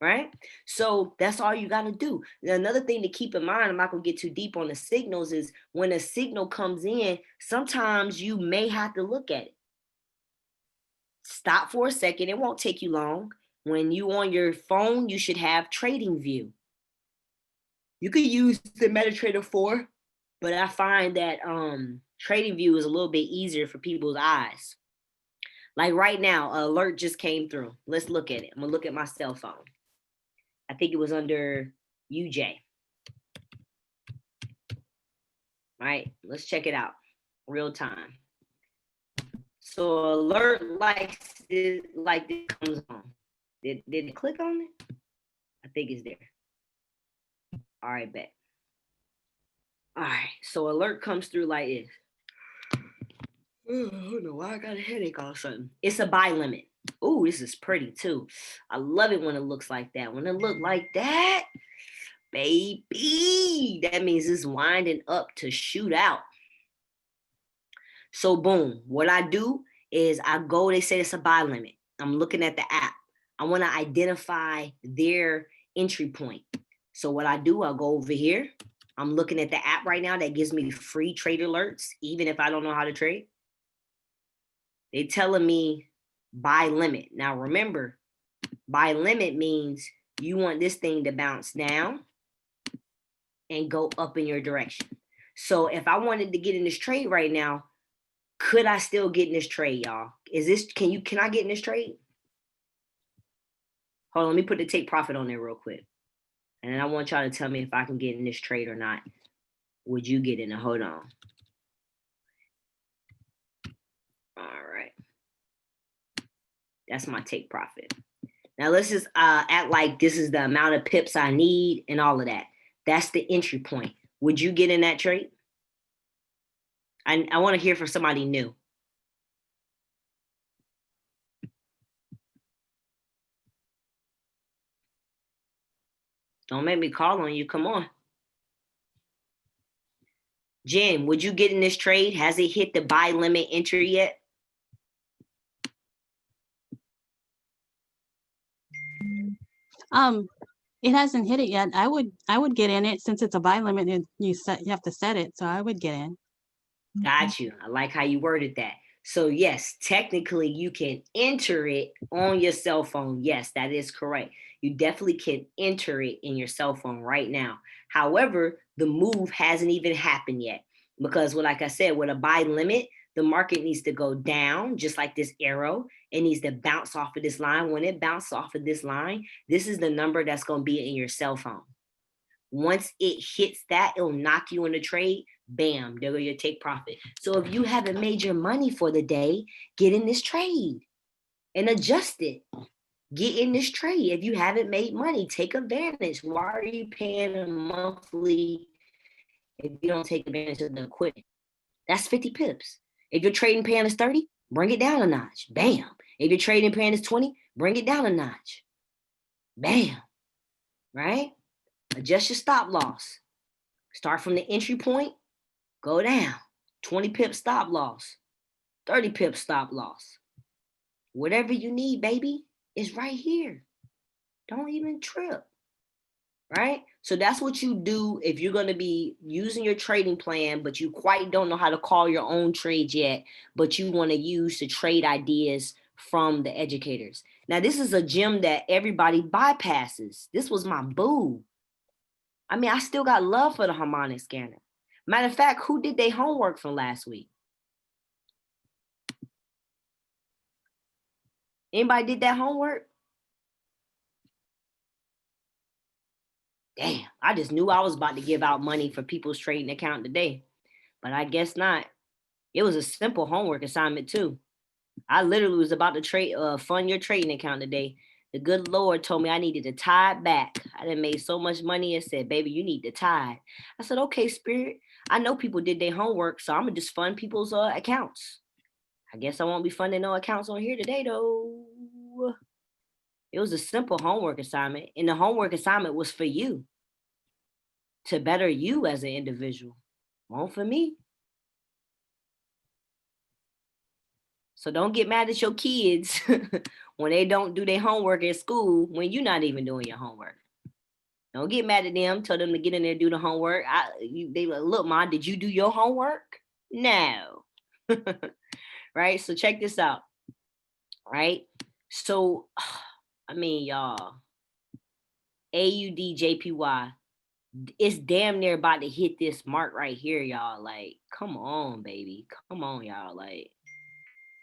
right? So that's all you got to do. Another thing to keep in mind, I'm not going to get too deep on the signals, is when a signal comes in, sometimes you may have to look at it. Stop for a second. It won't take you long. When you on your phone, you should have Trading View. You could use the MetaTrader 4 but I find that trading view is a little bit easier for people's eyes. Like right now, an alert just came through. Let's look at it. I'm gonna look at my cell phone. I think it was under UJ. Right? Let's check it out. Real time. So alert like this comes on. Did it click on it? I think it's there. All right, bet. All right, so alert comes through like this. I don't know why I got a headache all of a sudden. It's a buy limit. Ooh, this is pretty too. I love it when it looks like that. When it look like that, baby, that means it's winding up to shoot out. So boom, what I do is I go, they say it's a buy limit. I'm looking at the app. I want to identify their entry point. So what I do, I'll go over here. I'm looking at the app right now that gives me free trade alerts, even if I don't know how to trade. They're telling me buy limit. Now remember, buy limit means you want this thing to bounce down and go up in your direction. So if I wanted to get in this trade right now, could I still get in this trade, y'all? Can I get in this trade? Hold on, let me put the take profit on there real quick. And then I want y'all to tell me if I can get in this trade or not. Would you get in it? Hold on. All right. That's my take profit. Now let's just act like this is the amount of pips I need and all of that. That's the entry point. Would you get in that trade? I want to hear from somebody new. Don't make me call on you. Come on. Jen, would you get in this trade? Has it hit the buy limit entry yet? It hasn't hit it yet. I would get in it since it's a buy limit and you have to set it. So I would get in. Got you. I like how you worded that. So yes, technically you can enter it on your cell phone. Yes, that is correct. You definitely can enter it in your cell phone right now. However, the move hasn't even happened yet because like I said, with a buy limit, the market needs to go down just like this arrow. It needs to bounce off of this line. When it bounces off of this line, this is the number that's going to be in your cell phone. Once it hits that, it'll knock you in the trade. Bam, there go your take profit. So if you haven't made your money for the day, get in this trade and adjust it. Get in this trade. If you haven't made money, take advantage. Why are you paying a monthly if you don't take advantage of the equipment? That's 50 pips. If your trading plan is 30, bring it down a notch. Bam. If your trading plan is 20, bring it down a notch. Bam. Right? Adjust your stop loss. Start from the entry point, go down. 20 pip stop loss, 30 pip stop loss. Whatever you need, baby, is right here. Don't even trip. Right? So that's what you do if you're going to be using your trading plan, but you quite don't know how to call your own trades yet, but you want to use the trade ideas from the educators. Now, this is a gem that everybody bypasses. This was my boo. I mean, I still got love for the harmonic scanner. Matter of fact, who did their homework from last week? Anybody did that homework? Damn, I just knew I was about to give out money for people's trading account today, but I guess not. It was a simple homework assignment too. I literally was about to fund your trading account today. The good Lord told me I needed to tie it back. I done made so much money and said, baby, you need to tie it. I said, okay, Spirit. I know people did their homework, so I'm going to just fund people's accounts. I guess I won't be funding no accounts on here today, though. It was a simple homework assignment, and the homework assignment was for you, to better you as an individual. Won't for me. So don't get mad at your kids when they don't do their homework at school when you're not even doing your homework. Don't get mad at them. Tell them to get in there and do the homework. They like, look, Mom, did you do your homework? No. Right? So check this out. Right? So, I mean, y'all, AUDJPY, it's damn near about to hit this mark right here, y'all. Like, come on, baby. Come on, y'all. Like,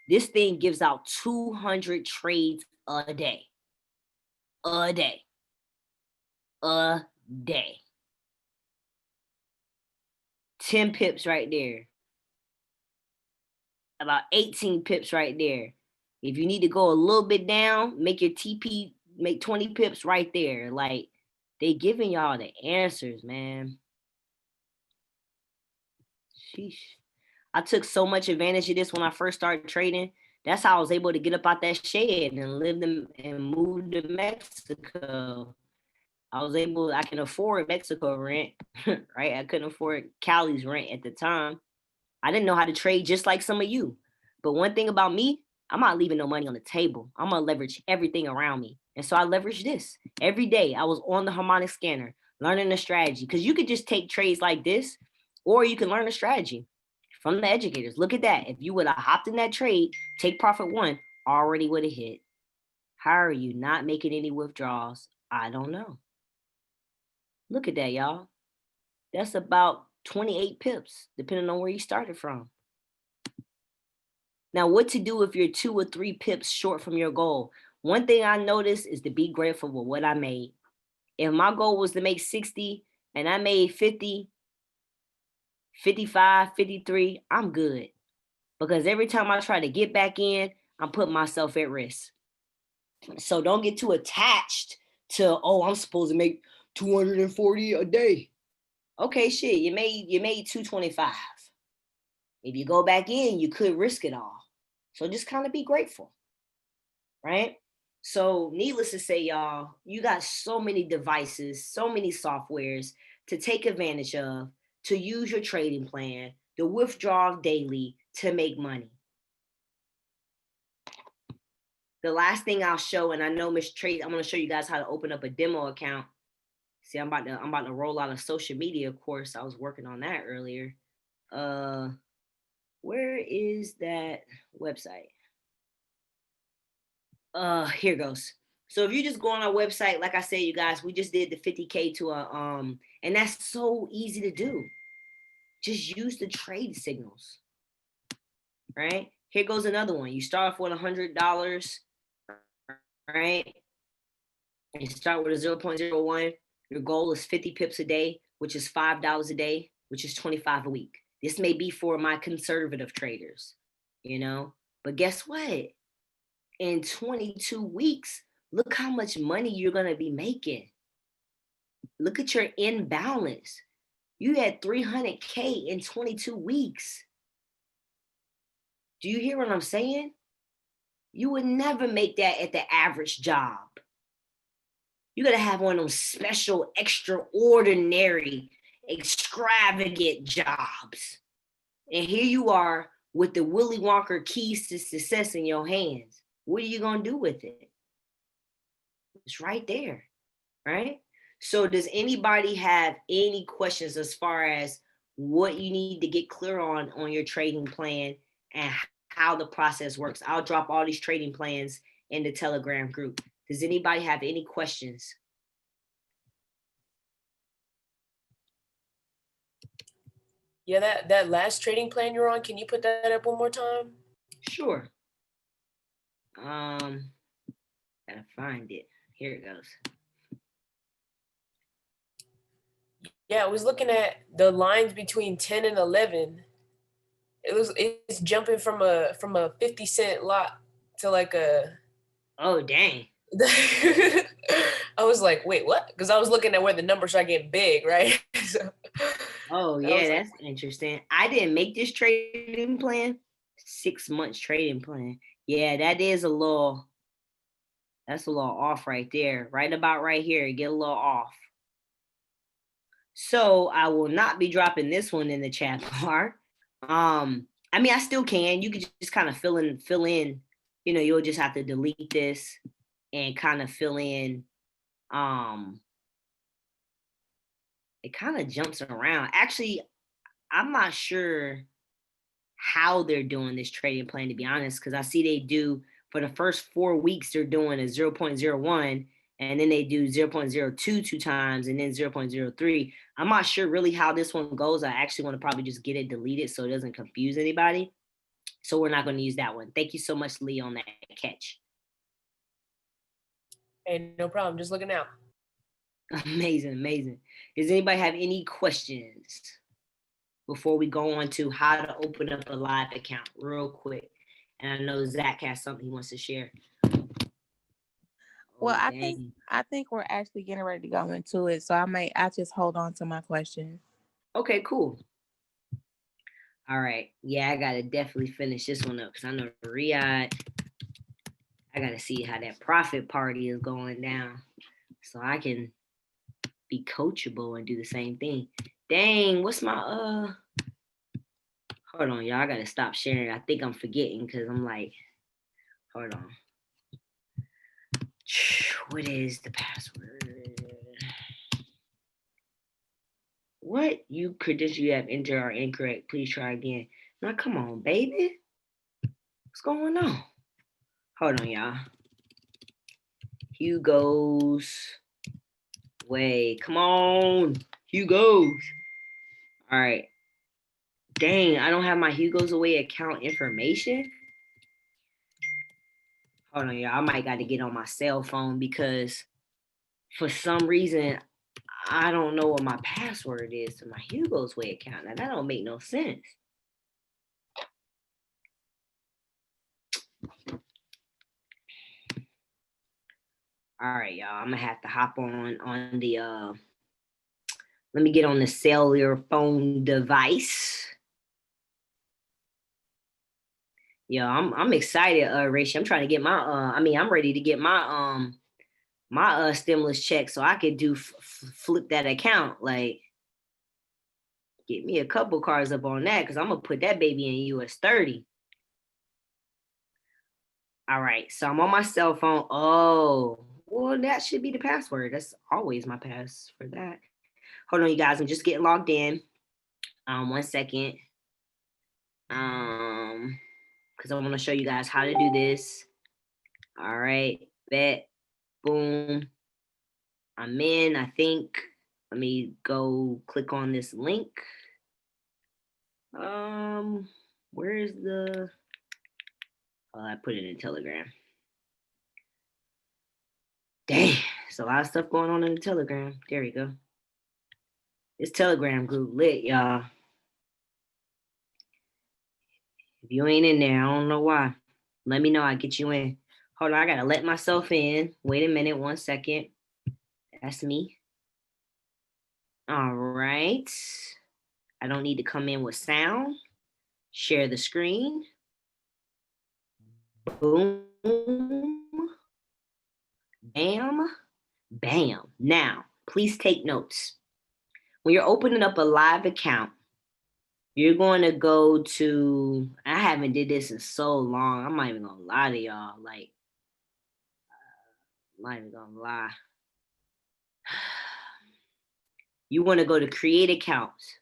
this thing gives out 200 trades a day. A day. A day. 10 pips right there. About 18 pips right there. If you need to go a little bit down, make your TP, make 20 pips right there. Like, they giving y'all the answers, man. Sheesh. I took so much advantage of this when I first started trading. That's how I was able to get up out that shed and live and move to Mexico. I can afford Mexico rent, right? I couldn't afford Cali's rent at the time. I didn't know how to trade just like some of you. But one thing about me, I'm not leaving no money on the table. I'm gonna leverage everything around me. And so I leveraged this. Every day I was on the harmonic scanner, learning the strategy. Because you could just take trades like this, or you can learn a strategy from the educators. Look at that. If you would have hopped in that trade, take profit one, already would have hit. How are you not making any withdrawals? I don't know. Look at that, y'all. That's about 28 pips, depending on where you started from. Now, what to do if you're 2 or 3 pips short from your goal? One thing I noticed is to be grateful with what I made. If my goal was to make 60 and I made 50, 55, 53, I'm good. Because every time I try to get back in, I'm putting myself at risk. So don't get too attached to, oh, I'm supposed to make 240 a day. Okay, shit, you made 225. If you go back in, you could risk it all. So just kind of be grateful, right? So needless to say, y'all, you got so many devices, so many softwares to take advantage of, to use your trading plan, to withdraw daily to make money. The last thing I'll show, and I know Miss Trace, I'm going to show you guys how to open up a demo account. See, I'm about to roll out a social media course. I was working on that earlier. Where is that website? Here goes. So if you just go on our website, like I said, you guys, we just did the 50K to and that's so easy to do. Just use the trade signals, right? Here goes another one. You start off with $100, right? And you start with a 0.01. Your goal is 50 pips a day, which is $5 a day, which is 25 a week. This may be for my conservative traders, you know, but guess what? In 22 weeks, look how much money you're going to be making. Look at your imbalance. You had 300K in 22 weeks. Do you hear what I'm saying? You would never make that at the average job. You got to have one of those special, extraordinary, extravagant jobs. And here you are with the Willy Wonka keys to success in your hands. What are you going to do with it? It's right there, right? So does anybody have any questions as far as what you need to get clear on your trading plan and how the process works? I'll drop all these trading plans in the Telegram group. Does anybody have any questions? Yeah, that last trading plan you're on, can you put that up one more time? Sure. Gotta find it. Here it goes. Yeah, I was looking at the lines between 10 and 11. It's jumping from a 50-cent lot to like a Oh, dang. I was like, wait, what? Because I was looking at where the numbers are getting big, right? Oh, yeah, that's interesting. I didn't make this trading plan. 6 months trading plan. Yeah, that's a little off right there. Right about right here. Get a little off. So I will not be dropping this one in the chat bar. I mean, I still can. You could just kind of fill in, you know, you'll just have to delete this and kind of fill in. It kind of jumps around. Actually, I'm not sure how they're doing this trading plan, to be honest, because I see they do for the first 4 weeks, they're doing a 0.01. and then they do 0.02 two times and then 0.03. I'm not sure really how this one goes. I actually want to probably just get it deleted so it doesn't confuse anybody. So we're not going to use that one. Thank you so much, Lee, on that catch. Hey, no problem. Just looking out. Amazing, amazing. Does anybody have any questions before we go on to how to open up a live account real quick? And I know Zach has something he wants to share. Well, Oh, I think we're actually getting ready to go into it, so I just hold on to my question. okay, cool. All right. Yeah, I gotta definitely finish this one up because I know Riyadh. I gotta see how that profit party is going down, so I can be coachable and do the same thing. Dang, what's my Hold on, y'all. I gotta stop sharing. I think I'm forgetting because I'm like, hold on. What is the password? What you credentials you have entered are incorrect. Please try again. Now, come on, baby. What's going on? Hold on, y'all. Hugo's way. Come on, Hugo's. All right. Dang, I don't have my Hugo's Away account information. Hold on, y'all. I might got to get on my cell phone because for some reason I don't know what my password is to my Hugo's Way account. Now that don't make no sense. All right, y'all. I'm gonna have to hop on the let me get on the cellular phone device. Yo, I'm excited, Rachel. I'm trying to get my I'm ready to get my my stimulus check so I could do flip that account. Like, get me a couple cards up on that because I'm gonna put that baby in US 30. All right, so I'm on my cell phone. Oh, well, that should be the password. That's always my pass for that. Hold on, you guys. I'm just getting logged in. 1 second. Because I want to show you guys how to do this. All right, bet. Boom. I'm in, I think. Let me go click on this link. Where's the I put it in Telegram. Dang, there's a lot of stuff going on in the Telegram. There we go. This Telegram group lit, y'all. If you ain't in there, I don't know why. Let me know, I'll get you in. Hold on, I gotta let myself in. Wait a minute, 1 second. That's me. All right. I don't need to come in with sound. Share the screen. Boom. Bam. Bam. Now, please take notes. When you're opening up a live account, you're going to go to, I haven't did this in so long. I'm not even going to lie to y'all. Like, I'm not even going to lie. You want to go to create accounts.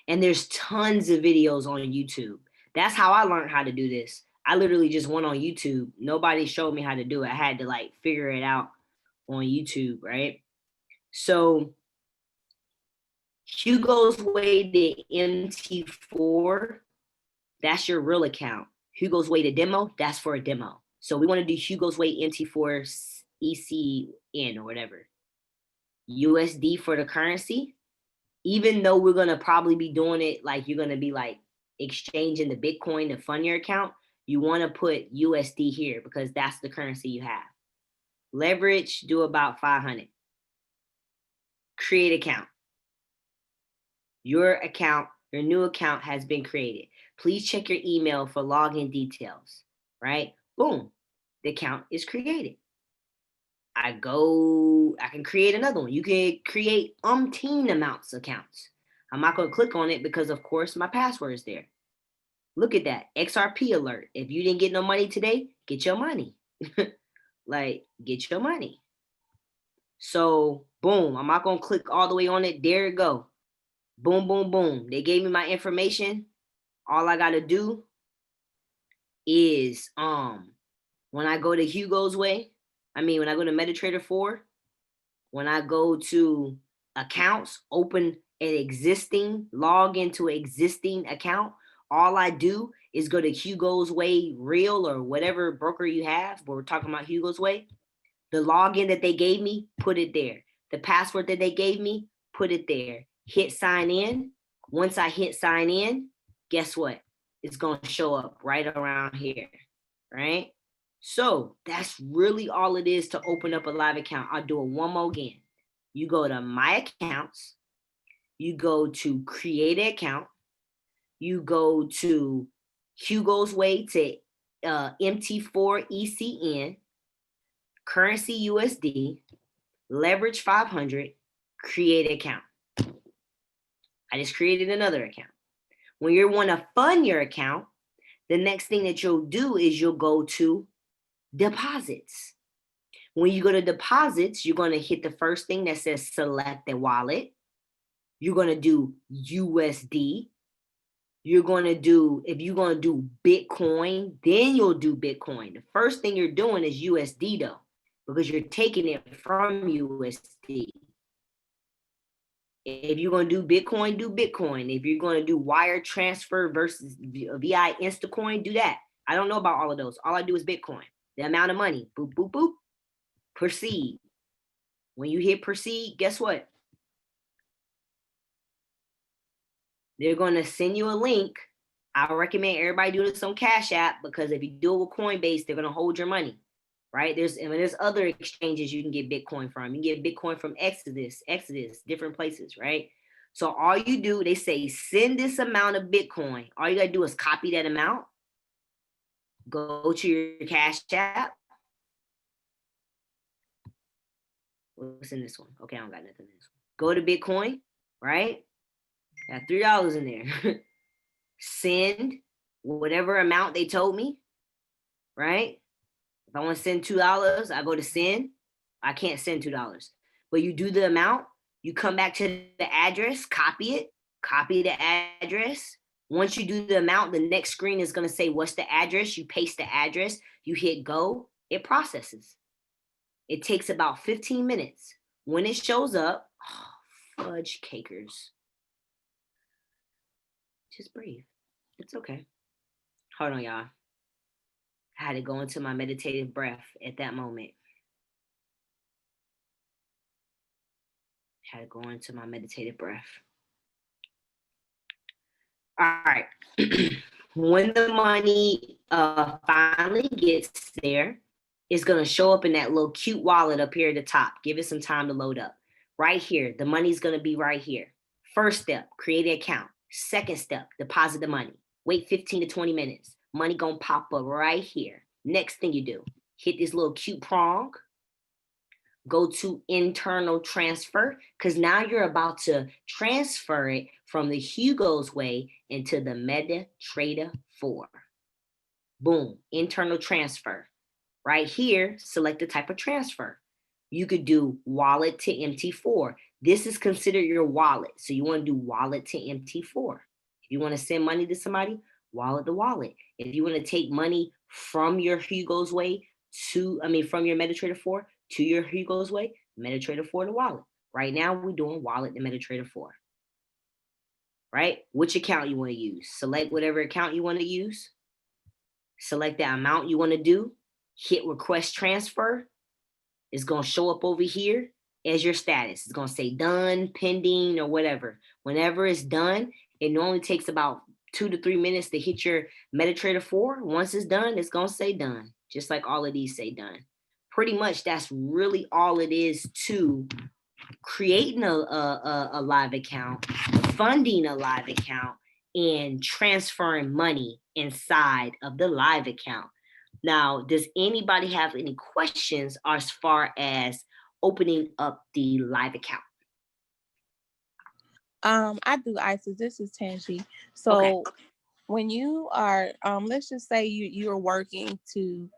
And there's tons of videos on YouTube. That's how I learned how to do this. I literally just went on YouTube. Nobody showed me how to do it. I had to like figure it out on YouTube, right? So Hugo's Way to MT4, that's your real account. Hugo's Way to demo, that's for a demo. So we want to do Hugo's Way MT4 ECN or whatever. USD for the currency. Even though we're going to probably be doing it like you're going to be like exchanging the Bitcoin to fund your account, you want to put USD here because that's the currency you have. Leverage, do about 500. Create account. Your account, your new account has been created. Please check your email for login details, right? Boom, the account is created. I can create another one. You can create umpteen amounts accounts. I'm not going to click on it because, of course, my password is there. Look at that. XRP alert. If you didn't get no money today, get your money. Like, get your money. So, boom. I'm not going to click all the way on it. There it go. Boom, boom, boom. They gave me my information. All I got to do is When I go to Hugo's Way, when I go to MetaTrader 4, when I go to accounts, open an existing, log into an existing account, all I do is go to Hugo's Way Real or whatever broker you have, but we're talking about Hugo's Way. The login that they gave me, put it there. The password that they gave me, put it there. Hit sign in. Once I hit sign in, guess what? It's going to show up right around here, right? So that's really all it is to open up a live account. I'll do it one more again. You go to my accounts. You go to create an account. You go to Hugo's Way to MT4 ECN, currency USD, leverage 500, create an account. I just created another account. When you want to fund your account, the next thing that you'll do is you'll go to deposits. When you go to deposits, you're going to hit the first thing that says select a wallet. You're going to do USD. You're going to do, if you're going to do Bitcoin, then you'll do Bitcoin. The first thing you're doing is USD though, because you're taking it from USD. If you're going to do Bitcoin, do Bitcoin. If you're going to do wire transfer versus VI Instacoin, do that. I don't know about all of those. All I do is Bitcoin. The amount of money, boop, boop, boop, proceed. When you hit proceed, guess what? They're going to send you a link. I recommend everybody do this on Cash App, because if you do it with Coinbase, they're going to hold your money, right? There's other exchanges you can get Bitcoin from. You can get Bitcoin from Exodus, different places, right? So all you do, they say, send this amount of Bitcoin. All you got to do is copy that amount. Go to your Cash App. What's in this one? Okay, I don't got nothing in this one. Go to Bitcoin, right? Got $3 in there. Send whatever amount they told me, right? If I want to send $2, I go to send. I can't send $2. But you do the amount, you come back to the address, copy it, copy the address. Once you do the amount, the next screen is going to say, what's the address? You paste the address, you hit go, it processes. It takes about 15 minutes. When it shows up, oh, fudge cakers. Just breathe. It's okay. Hold on, y'all. I had to go into my meditative breath at that moment. Had to go into my meditative breath. All right. When the money finally gets there, it's going to show up in that little cute wallet up here at the top. Give it some time to load up. Right here, the money's going to be right here. First step, create an account. Second step, deposit the money. Wait 15 to 20 minutes. Money gonna pop up right here. Next thing you do, hit this little cute prong. Go to internal transfer, because now you're about to transfer it from the Hugo's Way into the MetaTrader 4. Boom, internal transfer. Right here, select the type of transfer. You could do wallet to MT4. This is considered your wallet. So you want to do wallet to MT4. If you want to send money to somebody, wallet to wallet. If you want to take money from your Hugo's Way from your MetaTrader 4 to your Hugo's Way, MetaTrader 4 to wallet. Right now, we're doing wallet to MetaTrader 4. Right? Which account you want to use. Select whatever account you want to use. Select the amount you want to do. Hit request transfer. It's going to show up over here as your status. It's going to say done, pending, or whatever. Whenever it's done, it normally takes about 2 to 3 minutes to hit your MetaTrader 4. Once it's done, it's going to say done, just like all of these say done. Pretty much that's really all it is to creating a live account, funding a live account, and transferring money inside of the live account. Now, does anybody have any questions as far as opening up the live account? I do, Isis. This is Tanji. So okay. When you are, let's just say you're working to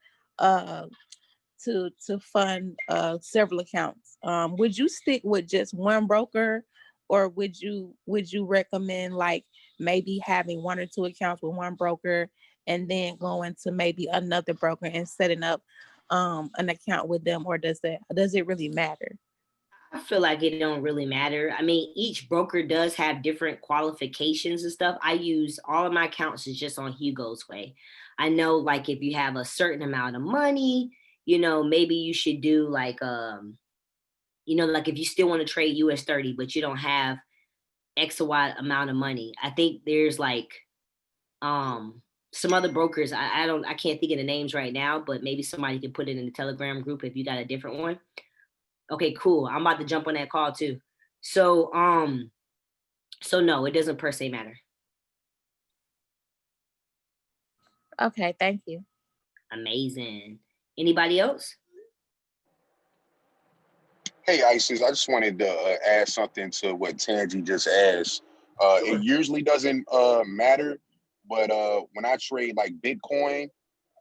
fund several accounts, would you stick with just one broker, or would you recommend like maybe having 1 or 2 accounts with one broker and then going to maybe another broker and setting up an account with them, or does it really matter? I feel like it don't really matter. I mean, each broker does have different qualifications and stuff. I use all of my accounts is just on Hugo's Way. I know like if you have a certain amount of money, maybe you should do like like if you still want to trade US 30, but you don't have X or Y amount of money. I think there's like some other brokers. I can't think of the names right now, but maybe somebody can put it in the Telegram group if you got a different one. Okay, cool. I'm about to jump on that call too. So no, it doesn't per se matter. Okay, thank you. Amazing. Anybody else? Hey, Isis, I just wanted to add something to what Tangi just asked. It usually doesn't matter, but when I trade like Bitcoin,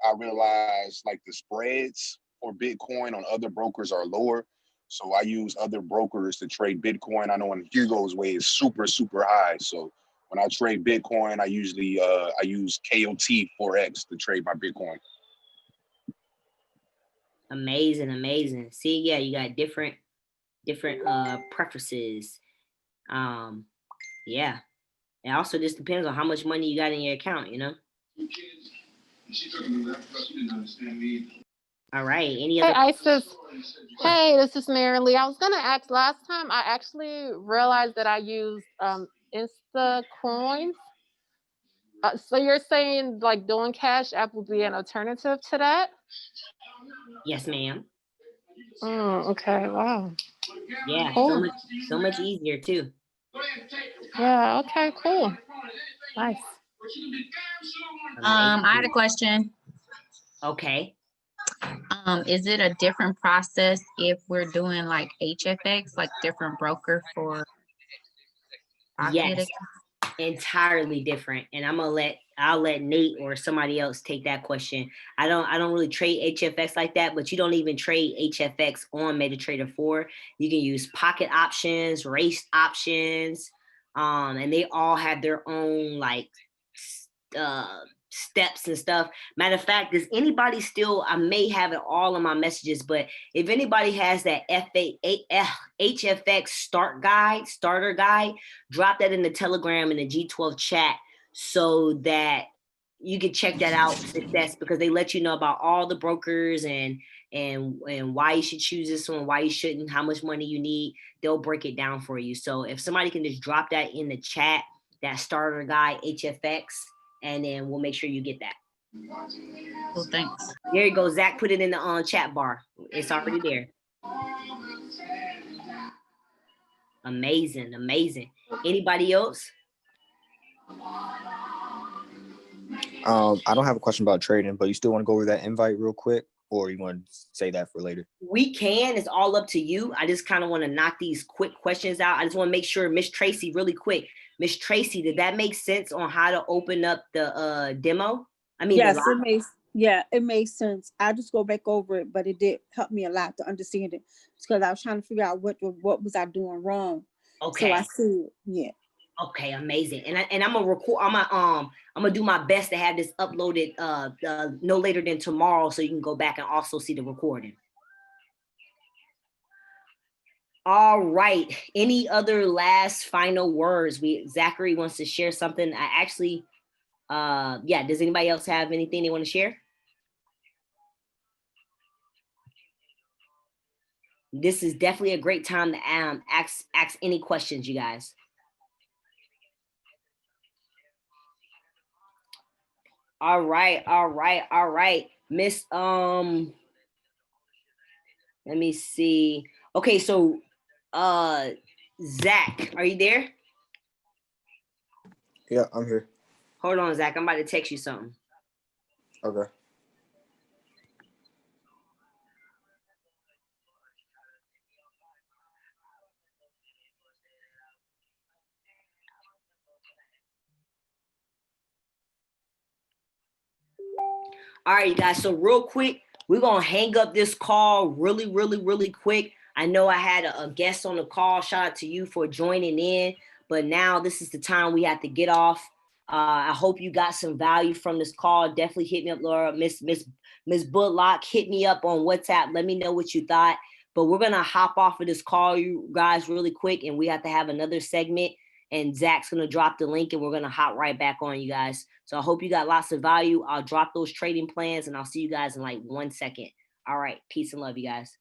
I realize like the spreads for Bitcoin on other brokers are lower. So I use other brokers to trade Bitcoin. I know in Hugo's Way is super, super high. So when I trade Bitcoin, I usually I use KOT Forex to trade my Bitcoin. Amazing. See, yeah, you got different preferences. Yeah. It also just depends on how much money you got in your account, All right. Any Hey, other? Isis. Hey, this is Mary Lee. I was gonna ask last time. I actually realized that I used Insta Coins. So you're saying like doing Cash App would be an alternative to that? Yes, ma'am. Okay. Wow. Yeah, Cool. so much easier too. Yeah. Okay. Cool. Nice. I had a question. Okay. Is it a different process if we're doing like HFX, like different broker for pocket? Yes, entirely different. And I'll let Nate or somebody else take that question. I don't really trade HFX like that, but you don't even trade HFX on MetaTrader 4. You can use pocket options, race options, and they all have their own like steps and stuff. Matter of fact, does anybody still, I may have it all in my messages, but if anybody has that HFX starter guide, drop that in the Telegram and the G12 chat so that you can check that out. That's because they let you know about all the brokers and why you should choose this one, why you shouldn't, how much money you need. They'll break it down for you. So if somebody can just drop that in the chat, that starter guide HFX, and then we'll make sure you get that. Well, thanks. There you go. Zach put it in the chat bar. It's already there. Amazing. Anybody else? I don't have a question about trading, but you still want to go over that invite real quick, or you want to say that for later? We can. It's all up to you. I just kind of want to knock these quick questions out. I just want to make sure, Miss Tracy, really quick. Miss Tracy, did that make sense on how to open up the demo? I mean, yes, it makes sense. I just go back over it, but it did help me a lot to understand it because I was trying to figure out what was I doing wrong. Okay. So I see it. Yeah. Okay, amazing. And I'm gonna record. I'm gonna do my best to have this uploaded no later than tomorrow, so you can go back and also see the recording. All right. Any other last final words? Zachary wants to share something. I actually, does anybody else have anything they want to share? This is definitely a great time to ask any questions, you guys. All right. Miss, let me see. Okay, so Zach, are you there? Yeah, I'm here. Hold on, Zach. I'm about to text you something. Okay. All right, you guys. So real quick, we're going to hang up this call really quick. I know I had a guest on the call. Shout out to you for joining in. But now this is the time we have to get off. I hope you got some value from this call. Definitely hit me up, Laura. Miss Budlock, hit me up on WhatsApp. Let me know what you thought. But we're gonna hop off of this call, you guys, really quick, and we have to have another segment. And Zach's gonna drop the link, and we're gonna hop right back on, you guys. So I hope you got lots of value. I'll drop those trading plans, and I'll see you guys in like 1 second. All right, peace and love, you guys.